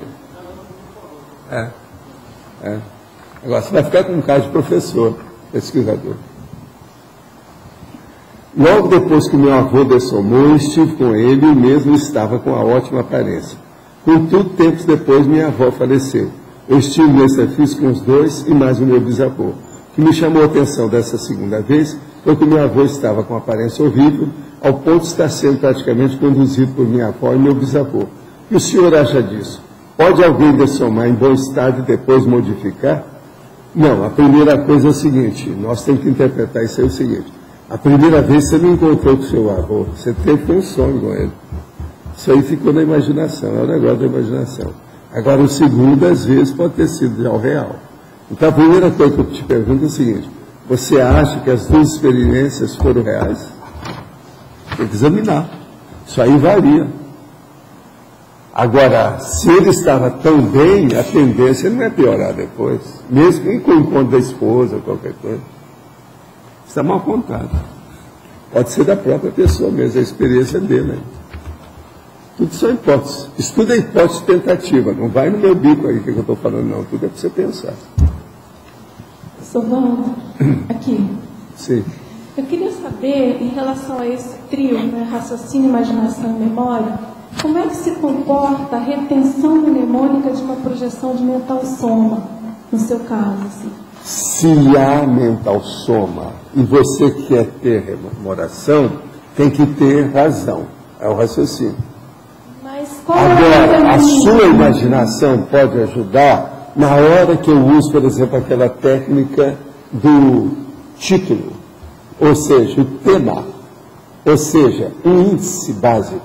Agora, você vai ficar com um cara de professor, pesquisador. Logo depois que meu avô dessomou, eu estive com ele e mesmo estava com a ótima aparência. Contudo, tempos depois, minha avó faleceu. Eu estive no exercício com os dois e mais o meu bisavô. O que me chamou a atenção dessa segunda vez foi que meu avô estava com aparência horrível, ao ponto de estar sendo praticamente conduzido por minha avó e meu bisavô. E o senhor acha disso? Pode alguém dessomar em bom estado e depois modificar? Não, a primeira coisa é o seguinte, nós temos que interpretar isso aí o seguinte. A primeira vez você não encontrou com o seu avô, você teve um sonho com ele. Isso aí ficou na imaginação, é um negócio da imaginação. Agora, o segundo, às vezes, pode ter sido já o real. Então, a primeira coisa que eu te pergunto é o seguinte, você acha que as duas experiências foram reais? Tem que examinar. Isso aí varia. Agora, se ele estava tão bem, a tendência não é piorar depois, mesmo com o encontro da esposa, qualquer coisa. Está mal contado. Pode ser da própria pessoa mesmo, a experiência dele. Né? Tudo são hipóteses. Estuda a hipótese tentativa. Não vai no meu bico aí que eu estou falando, não. Tudo é para você pensar. Sobando, aqui. Sim. Eu queria saber, em relação a esse trio, né, raciocínio, imaginação e memória, como é que se comporta a retenção mnemônica de uma projeção de mental soma, no seu caso? Assim? Se há mental soma e você quer ter rememoração, tem que ter razão. É o raciocínio. Mas qual agora, a sua imaginação pode ajudar na hora que eu uso, por exemplo, aquela técnica do título, ou seja, o tema, ou seja, um índice básico.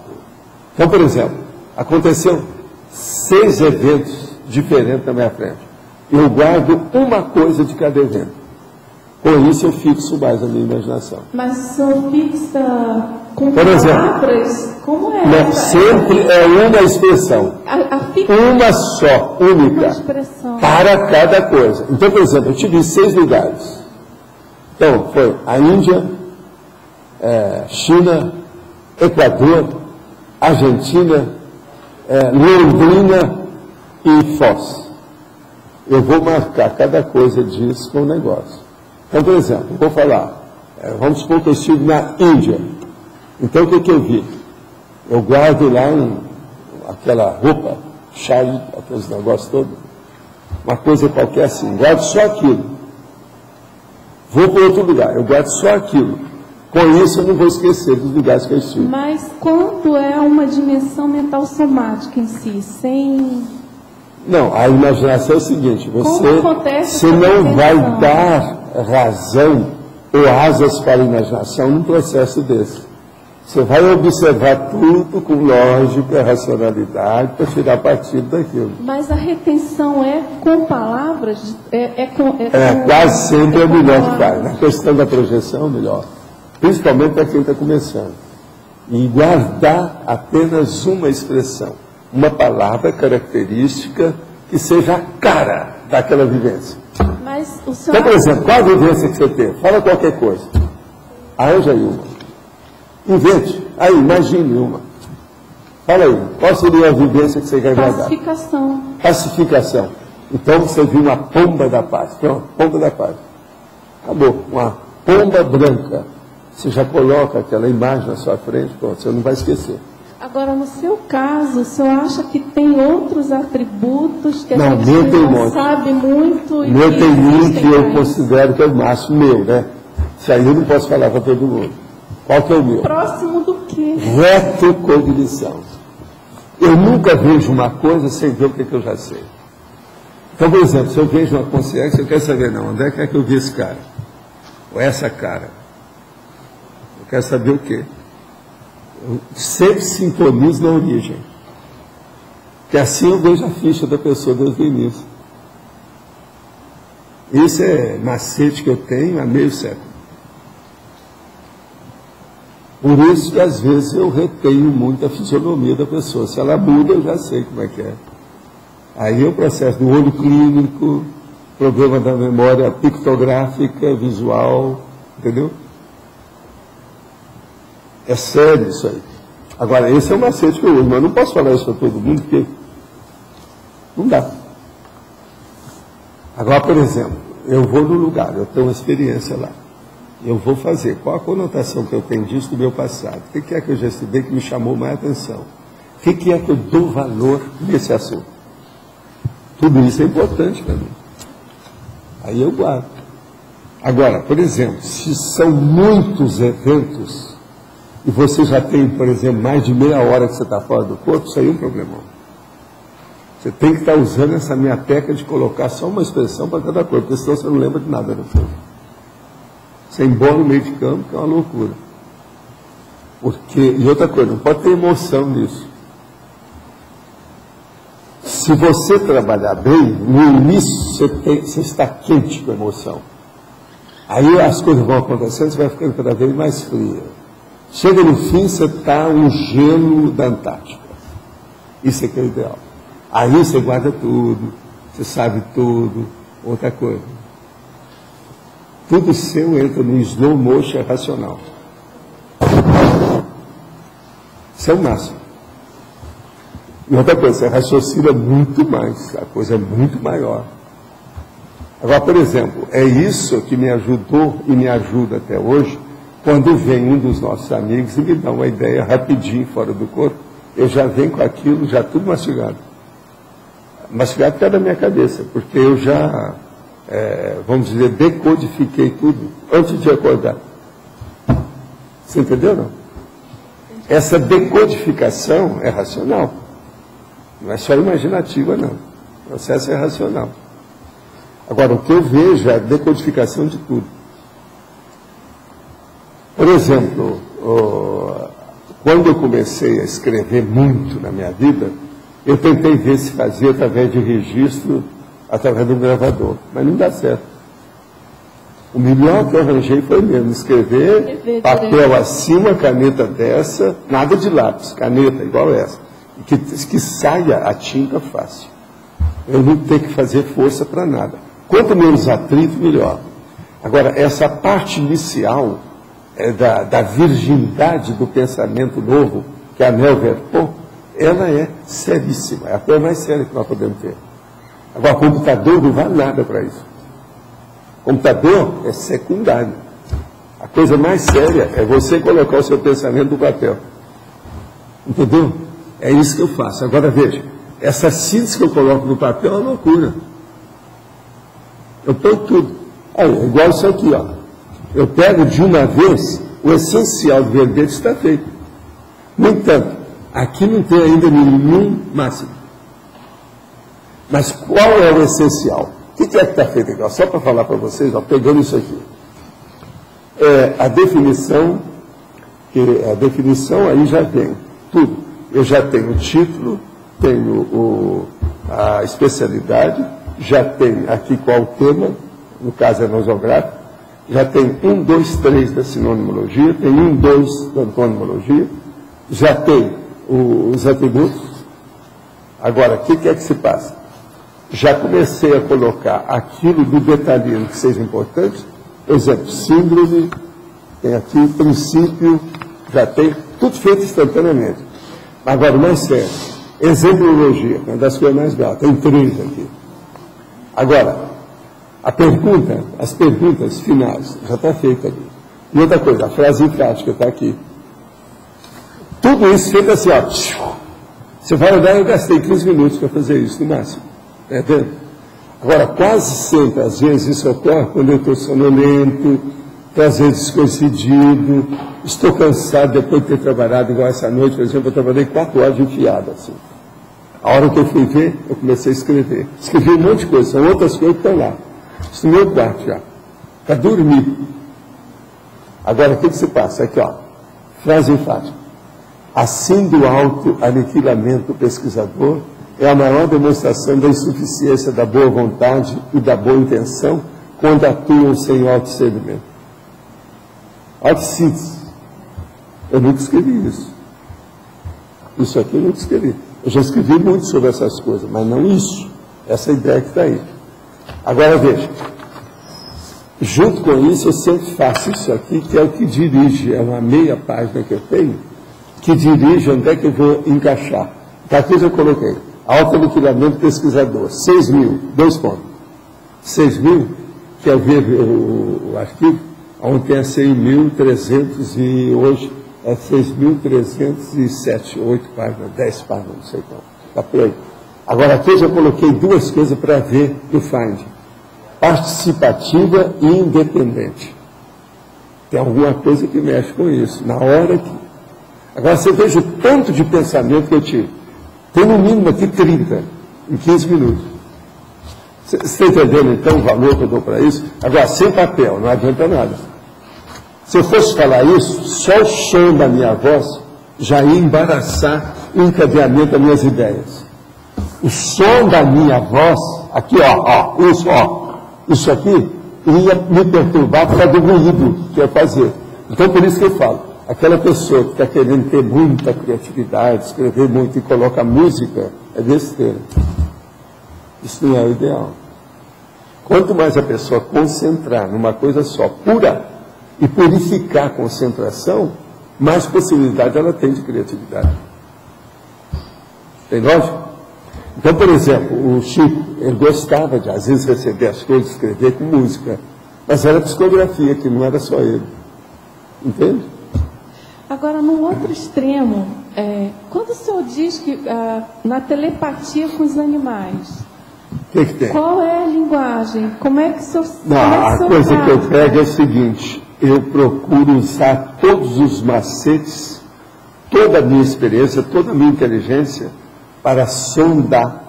Então, por exemplo, aconteceu 6 eventos diferentes na minha frente. Eu guardo uma coisa de cada evento. Com isso eu fixo mais a minha imaginação. Mas o senhor fixa com por palavras? Exemplo, como é? Não, sempre é uma expressão. Uma só, única. Uma para cada coisa. Então, por exemplo, eu tive 6 lugares. Então, foi a Índia, China, Equador, Argentina, Londrina e Foz. Eu vou marcar cada coisa disso com o negócio. Então, por exemplo, eu vou falar, vamos supor que eu estive na Índia. Então, o que eu vi? Eu guardo lá aquela roupa, chale, aqueles negócios todos, uma coisa qualquer assim, guardo só aquilo. Vou para outro lugar, eu guardo só aquilo. Com isso, eu não vou esquecer dos lugares que eu estive. Mas quando é uma dimensão mental somática em si, sem... Não, a imaginação é o seguinte, você não vai dar razão ou asas para a imaginação num processo desse. Você vai observar tudo com lógica, racionalidade, para tirar partido daquilo. Mas a retenção é com palavras? Quase sempre é o melhor que faz. Na questão da projeção, melhor. Principalmente para quem está começando. E guardar apenas uma expressão. Uma palavra característica que seja a cara daquela vivência. Mas o senhor... Então, por exemplo, qual a vivência que você tem? Fala qualquer coisa. Arranja aí uma. Invente. Aí, imagine uma. Fala aí. Qual seria a vivência que você quer guardar? Pacificação. Pacificação. Então você viu uma pomba da paz. Pronto, pomba da paz. Acabou. Uma pomba branca. Você já coloca aquela imagem na sua frente, pronto, você não vai esquecer. Agora, no seu caso, o senhor acha que tem outros atributos que a gente não sabe muito? Meu tem um que eu considero que é o máximo meu, né? Isso aí eu não posso falar para todo mundo. Qual que é o meu? Próximo do quê? Retrocognição. Eu nunca vejo uma coisa sem ver o que eu já sei. Então, por exemplo, se eu vejo uma consciência, eu quero saber, não, onde é que eu vi esse cara? Ou essa cara? Eu quero saber o quê? Eu sempre sintonizo na origem. Que assim eu vejo a ficha da pessoa desde o início. Isso é macete que eu tenho há meio século. Por isso que às vezes eu retenho muito a fisionomia da pessoa. Se ela muda, eu já sei como é que é. Aí é o processo do olho clínico, problema da memória pictográfica, visual, entendeu? É sério isso aí. Agora, esse é um macete que eu uso, mas eu não posso falar isso para todo mundo, porque não dá. Agora, por exemplo, eu vou no lugar, eu tenho uma experiência lá. Eu vou fazer. Qual a conotação que eu tenho disso do meu passado? O que é que eu já estudei que me chamou mais atenção? O que é que eu dou valor nesse assunto? Tudo isso é importante para mim. Aí eu guardo. Agora, por exemplo, se são muitos eventos e você já tem, por exemplo, mais de meia hora que você está fora do corpo, isso aí é um problemão. Você tem que estar usando essa minha técnica de colocar só uma expressão para cada coisa, porque senão você não lembra de nada depois. Você embola no meio de campo, que é uma loucura. E outra coisa, não pode ter emoção nisso. Se você trabalhar bem, no início você está quente com a emoção. Aí as coisas vão acontecendo, você vai ficando cada vez mais fria. Chega no fim, você está um gelo da Antártica. Isso é que é o ideal. Aí você guarda tudo, você sabe tudo. Outra coisa. Tudo seu entra no slow motion racional. Isso é o máximo. E outra coisa, você raciocina muito mais, a coisa é muito maior. Agora, por exemplo, é isso que me ajudou e me ajuda até hoje, quando vem um dos nossos amigos e me dá uma ideia rapidinho fora do corpo, eu já venho com aquilo, já tudo mastigado. Mastigado por causa da minha cabeça, porque eu já... vamos dizer, decodifiquei tudo antes de acordar. Você entendeu, não? Essa decodificação é racional. Não é só imaginativa, não. O processo é racional. Agora, o que eu vejo é a decodificação de tudo. Por exemplo, quando eu comecei a escrever muito na minha vida, eu tentei ver se fazia através de registro, através do gravador, mas não dá certo. O melhor que eu arranjei foi mesmo escrever, papel acima, caneta dessa, nada de lápis, caneta igual essa, que saia a tinta fácil. Eu não tenho que fazer força para nada. Quanto menos atrito, melhor. Agora, essa parte inicial da virgindade do pensamento novo, que é a Nelverpont, ela é seríssima, é a coisa mais séria que nós podemos ter. Agora, computador não vale nada para isso. Computador é secundário. A coisa mais séria é você colocar o seu pensamento no papel. Entendeu? É isso que eu faço. Agora, veja, essa síntese que eu coloco no papel é uma loucura. Eu ponho tudo. Aí, é igual isso aqui, ó. Eu pego de uma vez, o essencial do verbete está feito. No entanto, aqui não tem ainda nenhum máximo. Mas qual é o essencial? O que é que está feito aqui? Só para falar para vocês, ó, pegando isso aqui. A definição aí já vem tudo. Eu já tenho o título, tenho a especialidade, já tenho aqui qual o tema, no caso é nosográfico, já tem 1, 2, 3 da sinonimologia, tem 1, 2 da antonimologia, já tem os atributos. Agora, o que é que se passa? Já comecei a colocar aquilo do detalhismo que seja importante, por exemplo, síndrome, tem aqui princípio, já tem, tudo feito instantaneamente. Agora, o mais sério, exemplologia, uma das coisas mais belas, tem 3 aqui. Agora, as perguntas finais, já está feita ali. E outra coisa, a frase enfática está aqui. Tudo isso feito assim, ó. Você vai olhar, eu gastei 15 minutos para fazer isso, no máximo. Está vendo? Agora, quase sempre, às vezes, isso ocorre quando eu estou sonolento, estou às vezes descoincidido, estou cansado depois de ter trabalhado, igual essa noite, por exemplo, eu trabalhei 4 horas de enfiada, assim. A hora que eu fui ver, eu comecei a escrever. Escrevi um monte de coisa, são outras coisas que estão lá. Isso no meu quarto já, para dormir. Agora, o que se passa? Aqui, ó, frase enfática. Assim do auto-aniquilamento do pesquisador é a maior demonstração da insuficiência da boa vontade e da boa intenção quando atuam sem autodiscernimento. Autossíntese. Eu nunca escrevi isso. Isso aqui eu nunca escrevi. Eu já escrevi muito sobre essas coisas, mas não isso. Essa ideia que está aí. Agora veja. Junto com isso, eu sempre faço isso aqui, que é o que dirige, é uma meia página que eu tenho, que dirige onde é que eu vou encaixar. Então, aqui eu coloquei, autoaniquilamento pesquisador, 6.000, 2 pontos. 6.000, quer ver o arquivo? Ontem é 6.300 e hoje é 6.307, 8 páginas, 10 páginas, não sei qual. Está por aí. Agora, aqui eu já coloquei 2 coisas para ver no Find. Participativa e independente. Tem alguma coisa que mexe com isso. Na hora que... Agora, você veja o tanto de pensamento que eu tive. Tem no mínimo aqui 30, em 15 minutos. Você está entendendo, então, o valor que eu dou para isso? Agora, sem papel, não adianta nada. Se eu fosse falar isso, só o som da minha voz já ia embaraçar o encadeamento das minhas ideias. O som da minha voz, aqui, isso aqui, ia me perturbar por causa do ruído que eu fazer. Então, por isso que eu falo, aquela pessoa que está querendo ter muita criatividade, escrever muito e coloca música, é besteira. Isso não é o ideal. Quanto mais a pessoa concentrar numa coisa só, pura, e purificar a concentração, mais possibilidade ela tem de criatividade. Tem lógica? Então, por exemplo, o Chico, ele gostava de, às vezes, receber as coisas, escrever com música, mas era psicografia, que não era só ele. Entende? Agora, no outro extremo, quando o senhor diz que na telepatia com os animais, o que tem? Qual é a linguagem? Como é que o senhor... Não, a coisa que eu pego é o seguinte, eu procuro usar todos os macetes, toda a minha experiência, toda a minha inteligência, para sondar,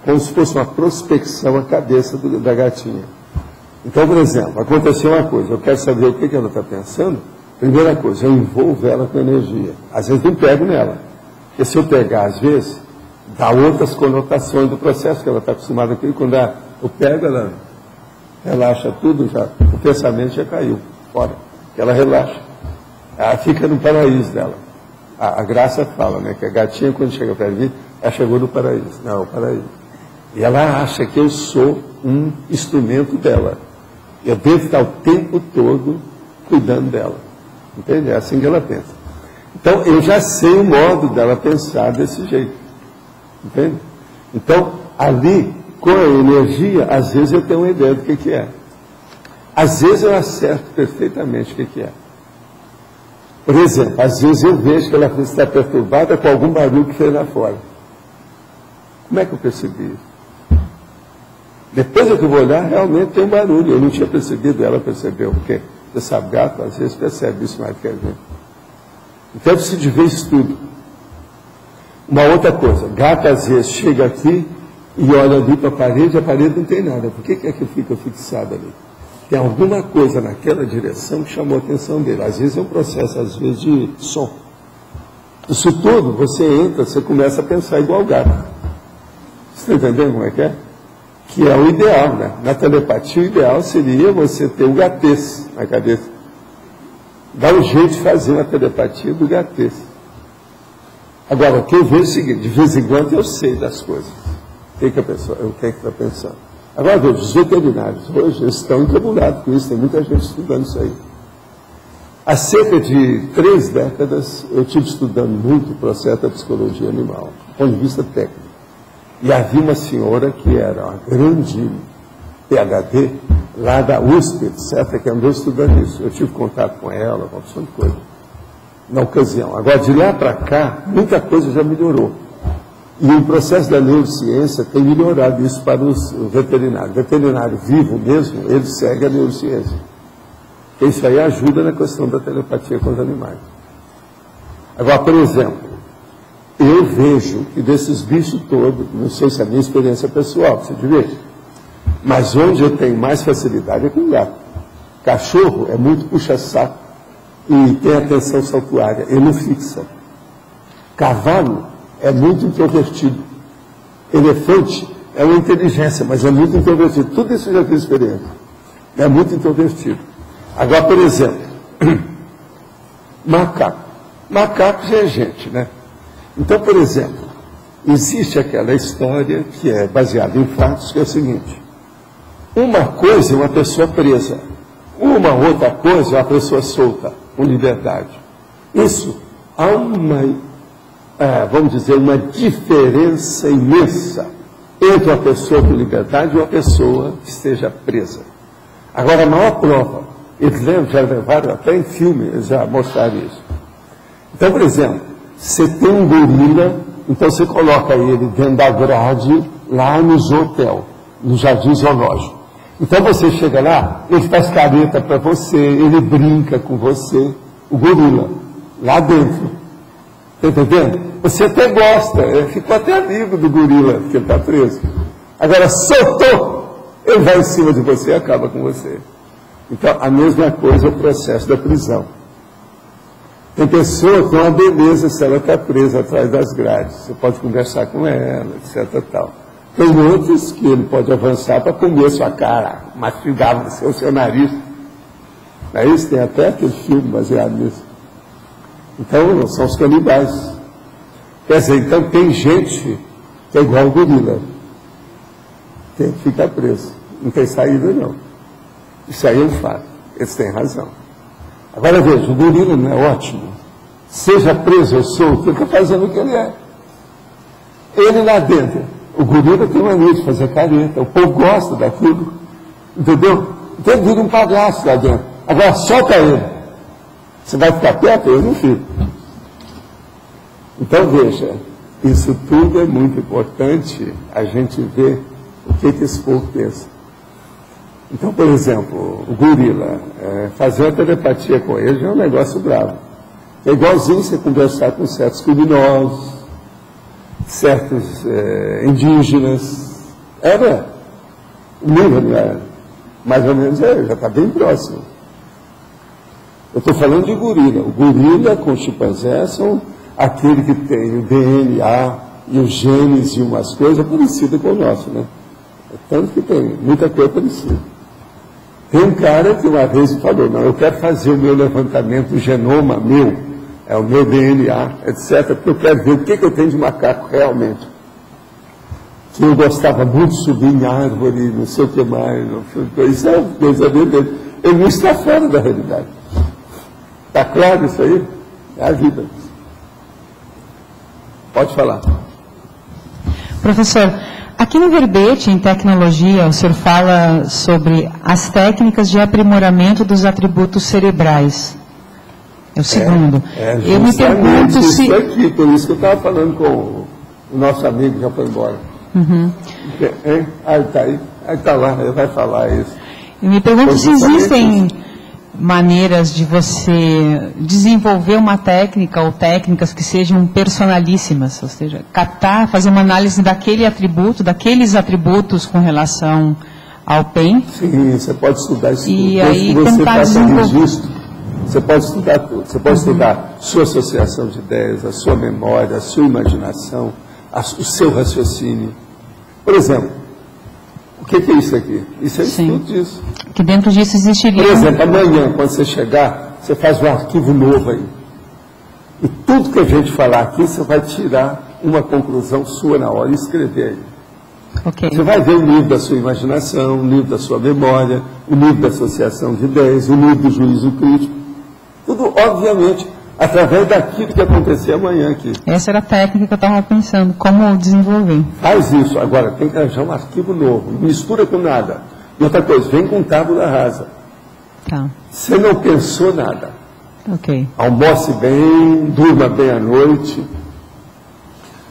como se fosse uma prospecção, a cabeça da gatinha. Então, por exemplo, aconteceu uma coisa, eu quero saber o que ela está pensando, primeira coisa, eu envolvo ela com energia. Às vezes não pego nela, porque se eu pegar, às vezes, dá outras conotações do processo que ela está acostumada com, quando eu pego, ela relaxa tudo, já, o pensamento já caiu fora, ela relaxa. Ela fica no paraíso dela. A Graça fala, né, que a gatinha, quando chega perto de mim, ela chegou no paraíso. Não, o paraíso. E ela acha que eu sou um instrumento dela. Eu devo estar o tempo todo cuidando dela. Entende? É assim que ela pensa. Então, eu já sei o modo dela pensar desse jeito. Entende? Então, ali, com a energia, às vezes eu tenho uma ideia do que é. Às vezes eu acerto perfeitamente o que é. Por exemplo, às vezes eu vejo que ela está perturbada com algum barulho que fez lá fora. Como é que eu percebi isso? Depois eu vou olhar, realmente tem um barulho. Eu não tinha percebido, ela percebeu. Porque você sabe, gato às vezes percebe isso mais que a gente. Então eu preciso de ver isso tudo. Uma outra coisa, gato às vezes chega aqui e olha ali para a parede não tem nada. Por que é que fica fixado ali? Tem alguma coisa naquela direção que chamou a atenção dele. Às vezes é um processo, às vezes, de som. Isso tudo, você entra, você começa a pensar igual o gato. Você está entendendo como é? Que é o ideal, né? Na telepatia, o ideal seria você ter o gatês na cabeça. Dá um jeito de fazer uma telepatia do gatês. Agora, o que eu vejo é o seguinte, de vez em quando eu sei das coisas. O que a pessoa, o que está pensando? Agora, veja, os veterinários hoje estão encabulados com isso, tem muita gente estudando isso aí. Há cerca de 3 décadas, eu estive estudando muito o processo da psicologia animal, do ponto de vista técnico. E havia uma senhora que era uma grande PhD, lá da USP, etc., que andou estudando isso. Eu tive contato com ela, uma opção de coisa, na ocasião. Agora, de lá para cá, muita coisa já melhorou. E o processo da neurociência tem melhorado isso para os veterinários. O veterinário vivo mesmo, ele segue a neurociência. Porque isso aí ajuda na questão da telepatia com os animais. Agora, por exemplo, eu vejo que desses bichos todos, não sei se é a minha experiência pessoal, você divide, mas onde eu tenho mais facilidade é com gato. Cachorro é muito puxa-saco e tem atenção saltuária, ele não fixa. Cavalo é muito introvertido. Elefante é uma inteligência, mas é muito introvertido. Tudo isso eu já fiz experiência. É muito introvertido. Agora, por exemplo, macaco. Macaco já é gente, né? Então, por exemplo, existe aquela história que é baseada em fatos, que é o seguinte. Uma coisa é uma pessoa presa. uma outra coisa é a pessoa solta, com liberdade. Isso, há uma, vamos dizer, uma diferença imensa entre uma pessoa com liberdade e uma pessoa que esteja presa. Agora, a maior prova, eles já levaram até em filme, eles já mostraram isso. Então, por exemplo, você tem um gorila, então você coloca ele dentro da grade, lá no hotel, no Jardim Zoológico. Então você chega lá, ele faz careta para você, ele brinca com você, o gorila, lá dentro. Está entendendo? Você até gosta, ficou até amigo do gorila, porque ele está preso. Agora, soltou, ele vai em cima de você e acaba com você. Então, a mesma coisa é o processo da prisão. Tem pessoa que tem uma beleza se ela está presa atrás das grades. Você pode conversar com ela, etc. Tal. Tem outros que ele pode avançar para comer sua cara, mastigar o seu nariz. Não é isso? Tem até aquele filme baseado nisso. Então, são os canibais. Quer dizer, então tem gente que é igual o gorila. Tem que ficar preso. Não tem saída, não. Isso aí é um fato. Eles têm razão. Agora veja, o gorila não é ótimo. Seja preso ou solto, ele está fazendo o que ele é. Ele lá dentro. O gorila tem mania de fazer careta. O povo gosta daquilo. Entendeu? Então ele vira um palhaço lá dentro. Agora solta ele. Você vai ficar perto? Eu não fico. Então veja, isso tudo é muito importante a gente ver o que esse povo pensa. Então, por exemplo, o gorila, fazer uma telepatia com ele já é um negócio bravo. É igualzinho você conversar com certos criminosos, certos indígenas. O nível não é, mais ou menos já está bem próximo. Eu estou falando de gorila. O gorila com o chimpanzé são aquele que tem o DNA e os genes e umas coisas parecidas com o nosso, né? Tanto que tem muita coisa parecida. Tem um cara que uma vez falou, não, eu quero fazer o meu levantamento do genoma meu, é o meu DNA, etc., porque eu quero ver o que eu tenho de macaco realmente. Que eu gostava muito de subir em árvore, não sei o que mais, isso é uma coisa dele. Ele não está fora da realidade. Está claro isso aí? É a vida. Pode falar. Professor, aqui no verbete, em tecnologia, o senhor fala sobre as técnicas de aprimoramento dos atributos cerebrais. É o segundo. Eu me pergunto se... Isso aqui, por isso que eu estava falando com o nosso amigo que já foi embora. Uhum. Ele está aí. Ele está lá, ele vai falar isso. Eu me pergunto se existem maneiras de você desenvolver uma técnica ou técnicas que sejam personalíssimas, ou seja, captar, fazer uma análise daquele atributo, daqueles atributos com relação ao PEN. Sim, você pode estudar isso. E tudo. aí você tentar faça desenvolver. registro, você pode estudar tudo. Você pode estudar sua associação de ideias, a sua memória, a sua imaginação, o seu raciocínio. Por exemplo, o que é isso aqui? Isso é estudo disso. Que dentro disso existiria... Por exemplo, amanhã, quando você chegar, você faz um arquivo novo aí. E tudo que a gente falar aqui, você vai tirar uma conclusão sua na hora e escrever aí. Okay. Você vai ver o nível da sua imaginação, o nível da sua memória, o nível da associação de ideias, o nível do juízo crítico. Tudo, obviamente, através daquilo que acontecer amanhã aqui. Essa era a técnica que eu estava pensando, como desenvolver. Faz isso. Agora, tem que arranjar um arquivo novo. Não mistura com nada. E outra coisa, vem com tábula rasa. Tá. Você não pensou nada. Ok. Almoce bem, durma bem à noite.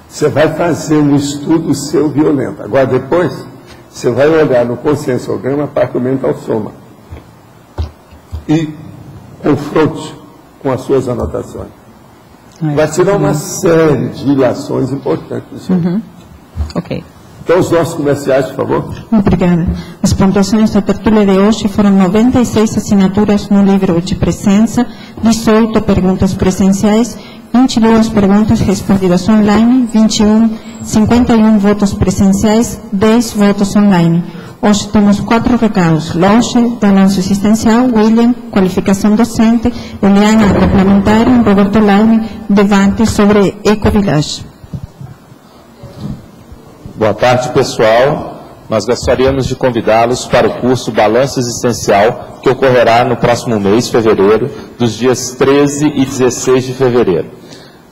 Você vai fazer um estudo seu violento. Agora, depois, você vai olhar no conscienciograma, parte mental soma. E confronte com as suas anotações. Vai tirar uma série de ilações importantes. Ok. Então, os nossos comerciais, por favor. Obrigada. As pontuações da tertúlia de hoje foram 96 assinaturas no livro de presença, 18 perguntas presenciais, 22 perguntas respondidas online, 51 votos presenciais, 10 votos online. Hoje temos 4 recados: Loche, balanço assistencial, William, qualificação docente, Eliana, complementário, Roberto Laune, debate sobre Ecovillage. Boa tarde, pessoal. nós gostaríamos de convidá-los para o curso Balanço Existencial, que ocorrerá no próximo mês, fevereiro, dos dias 13 e 16 de fevereiro,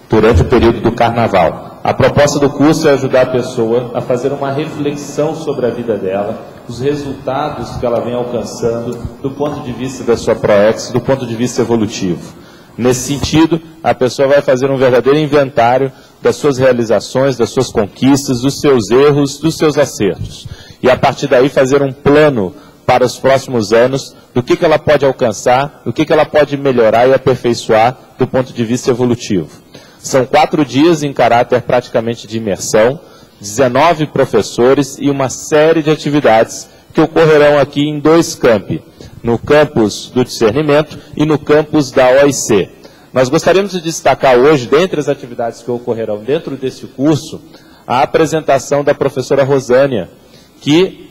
durante o período do Carnaval. A proposta do curso é ajudar a pessoa a fazer uma reflexão sobre a vida dela, os resultados que ela vem alcançando do ponto de vista da sua ProEx, do ponto de vista evolutivo. Nesse sentido, a pessoa vai fazer um verdadeiro inventário das suas realizações, das suas conquistas, dos seus erros, dos seus acertos. E a partir daí fazer um plano para os próximos anos do que ela pode alcançar, do que ela pode melhorar e aperfeiçoar do ponto de vista evolutivo. São 4 dias em caráter praticamente de imersão, 19 professores e uma série de atividades que ocorrerão aqui em 2 campi, no campus do discernimento e no campus da OIC. Nós gostaríamos de destacar hoje, dentre as atividades que ocorrerão dentro desse curso, a apresentação da professora Rosânia, que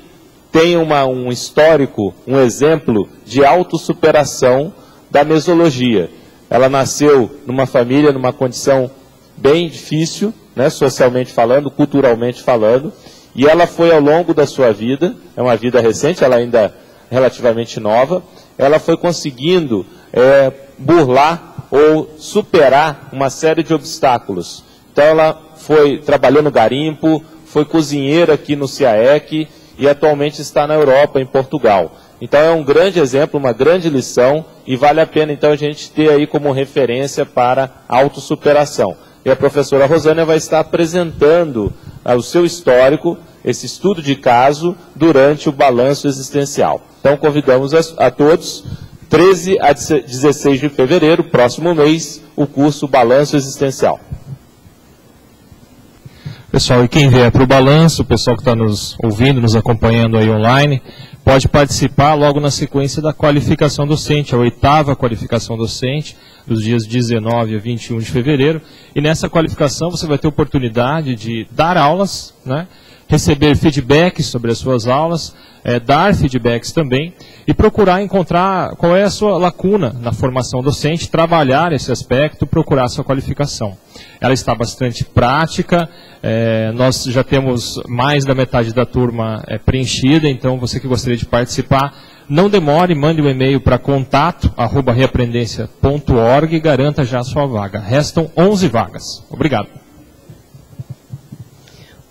tem um histórico, um exemplo de autossuperação da mesologia. Ela nasceu numa família, numa condição bem difícil, né, socialmente falando, culturalmente falando, e ela foi ao longo da sua vida, é uma vida recente, ela ainda é relativamente nova, ela foi conseguindo burlar ou superar uma série de obstáculos. Então ela trabalhou no garimpo, foi cozinheira aqui no CIAEC e atualmente está na Europa, em Portugal. Então é um grande exemplo, uma grande lição, e vale a pena então a gente ter aí como referência para a autossuperação. E a professora Rosânia vai estar apresentando o seu histórico, esse estudo de caso, durante o balanço existencial. Então convidamos a todos, 13 a 16 de fevereiro, próximo mês, o curso Balanço Existencial. Pessoal, e quem vier para o balanço, o pessoal que está nos ouvindo, nos acompanhando aí online, pode participar logo na sequência da qualificação docente, a 8ª qualificação docente, dos dias 19 a 21 de fevereiro. E nessa qualificação você vai ter oportunidade de dar aulas, né, receber feedbacks sobre as suas aulas, dar feedbacks também, e procurar encontrar qual é a sua lacuna na formação docente, trabalhar esse aspecto, procurar a sua qualificação. Ela está bastante prática, nós já temos mais da metade da turma preenchida, então você que gostaria de participar, não demore, mande um e-mail para contato@reaprendência.org e garanta já a sua vaga. Restam 11 vagas. Obrigado.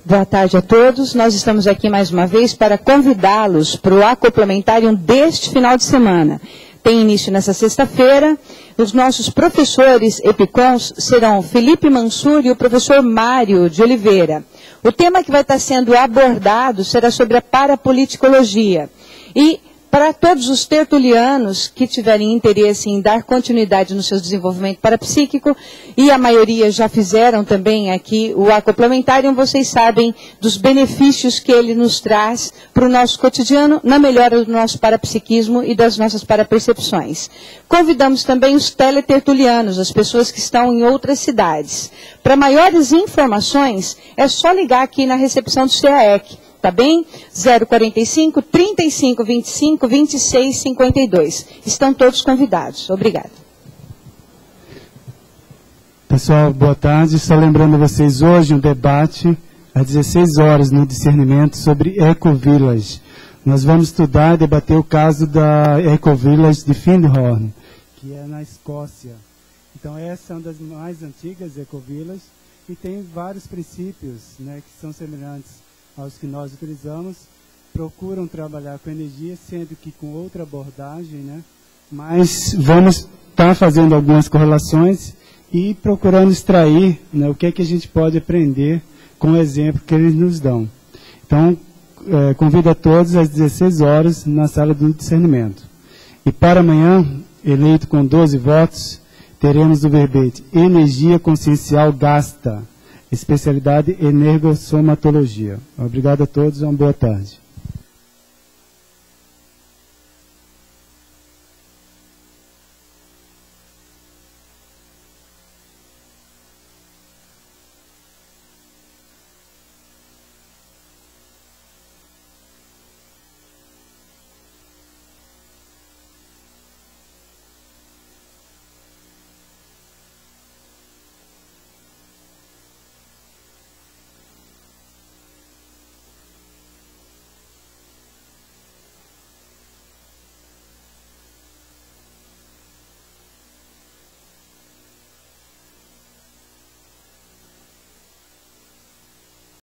Boa tarde a todos. Nós estamos aqui mais uma vez para convidá-los para o Acomplementarium deste final de semana. Tem início nessa sexta-feira. Os nossos professores EPICONs serão Felipe Mansur e o professor Mário de Oliveira. O tema que vai estar sendo abordado será sobre a parapoliticologia. E para todos os tertulianos que tiverem interesse em dar continuidade no seu desenvolvimento parapsíquico, e a maioria já fizeram também aqui o Acomplementarium, vocês sabem dos benefícios que ele nos traz para o nosso cotidiano, na melhora do nosso parapsiquismo e das nossas parapercepções. Convidamos também os teletertulianos, as pessoas que estão em outras cidades. Para maiores informações, é só ligar aqui na recepção do CIAEC. Tá bem? 045 35 25 26 52. Estão todos convidados. Obrigada. Pessoal, boa tarde. Só lembrando vocês, hoje um debate às 16 horas no discernimento sobre Eco Village. Nós vamos estudar e debater o caso da Eco Village de Findhorn, que é na Escócia. Então essa é uma das mais antigas Eco Village e tem vários princípios, né, que são semelhantes aos que nós utilizamos, procuram trabalhar com energia, sendo que com outra abordagem, né? Mas vamos estar fazendo algumas correlações e procurando extrair, né, o que é que a gente pode aprender com o exemplo que eles nos dão. Então, convido a todos às 16 horas na sala do discernimento. E para amanhã, eleito com 12 votos, teremos o verbete Energia Consciencial Gasta, especialidade energossomatologia. Obrigado a todos, uma boa tarde.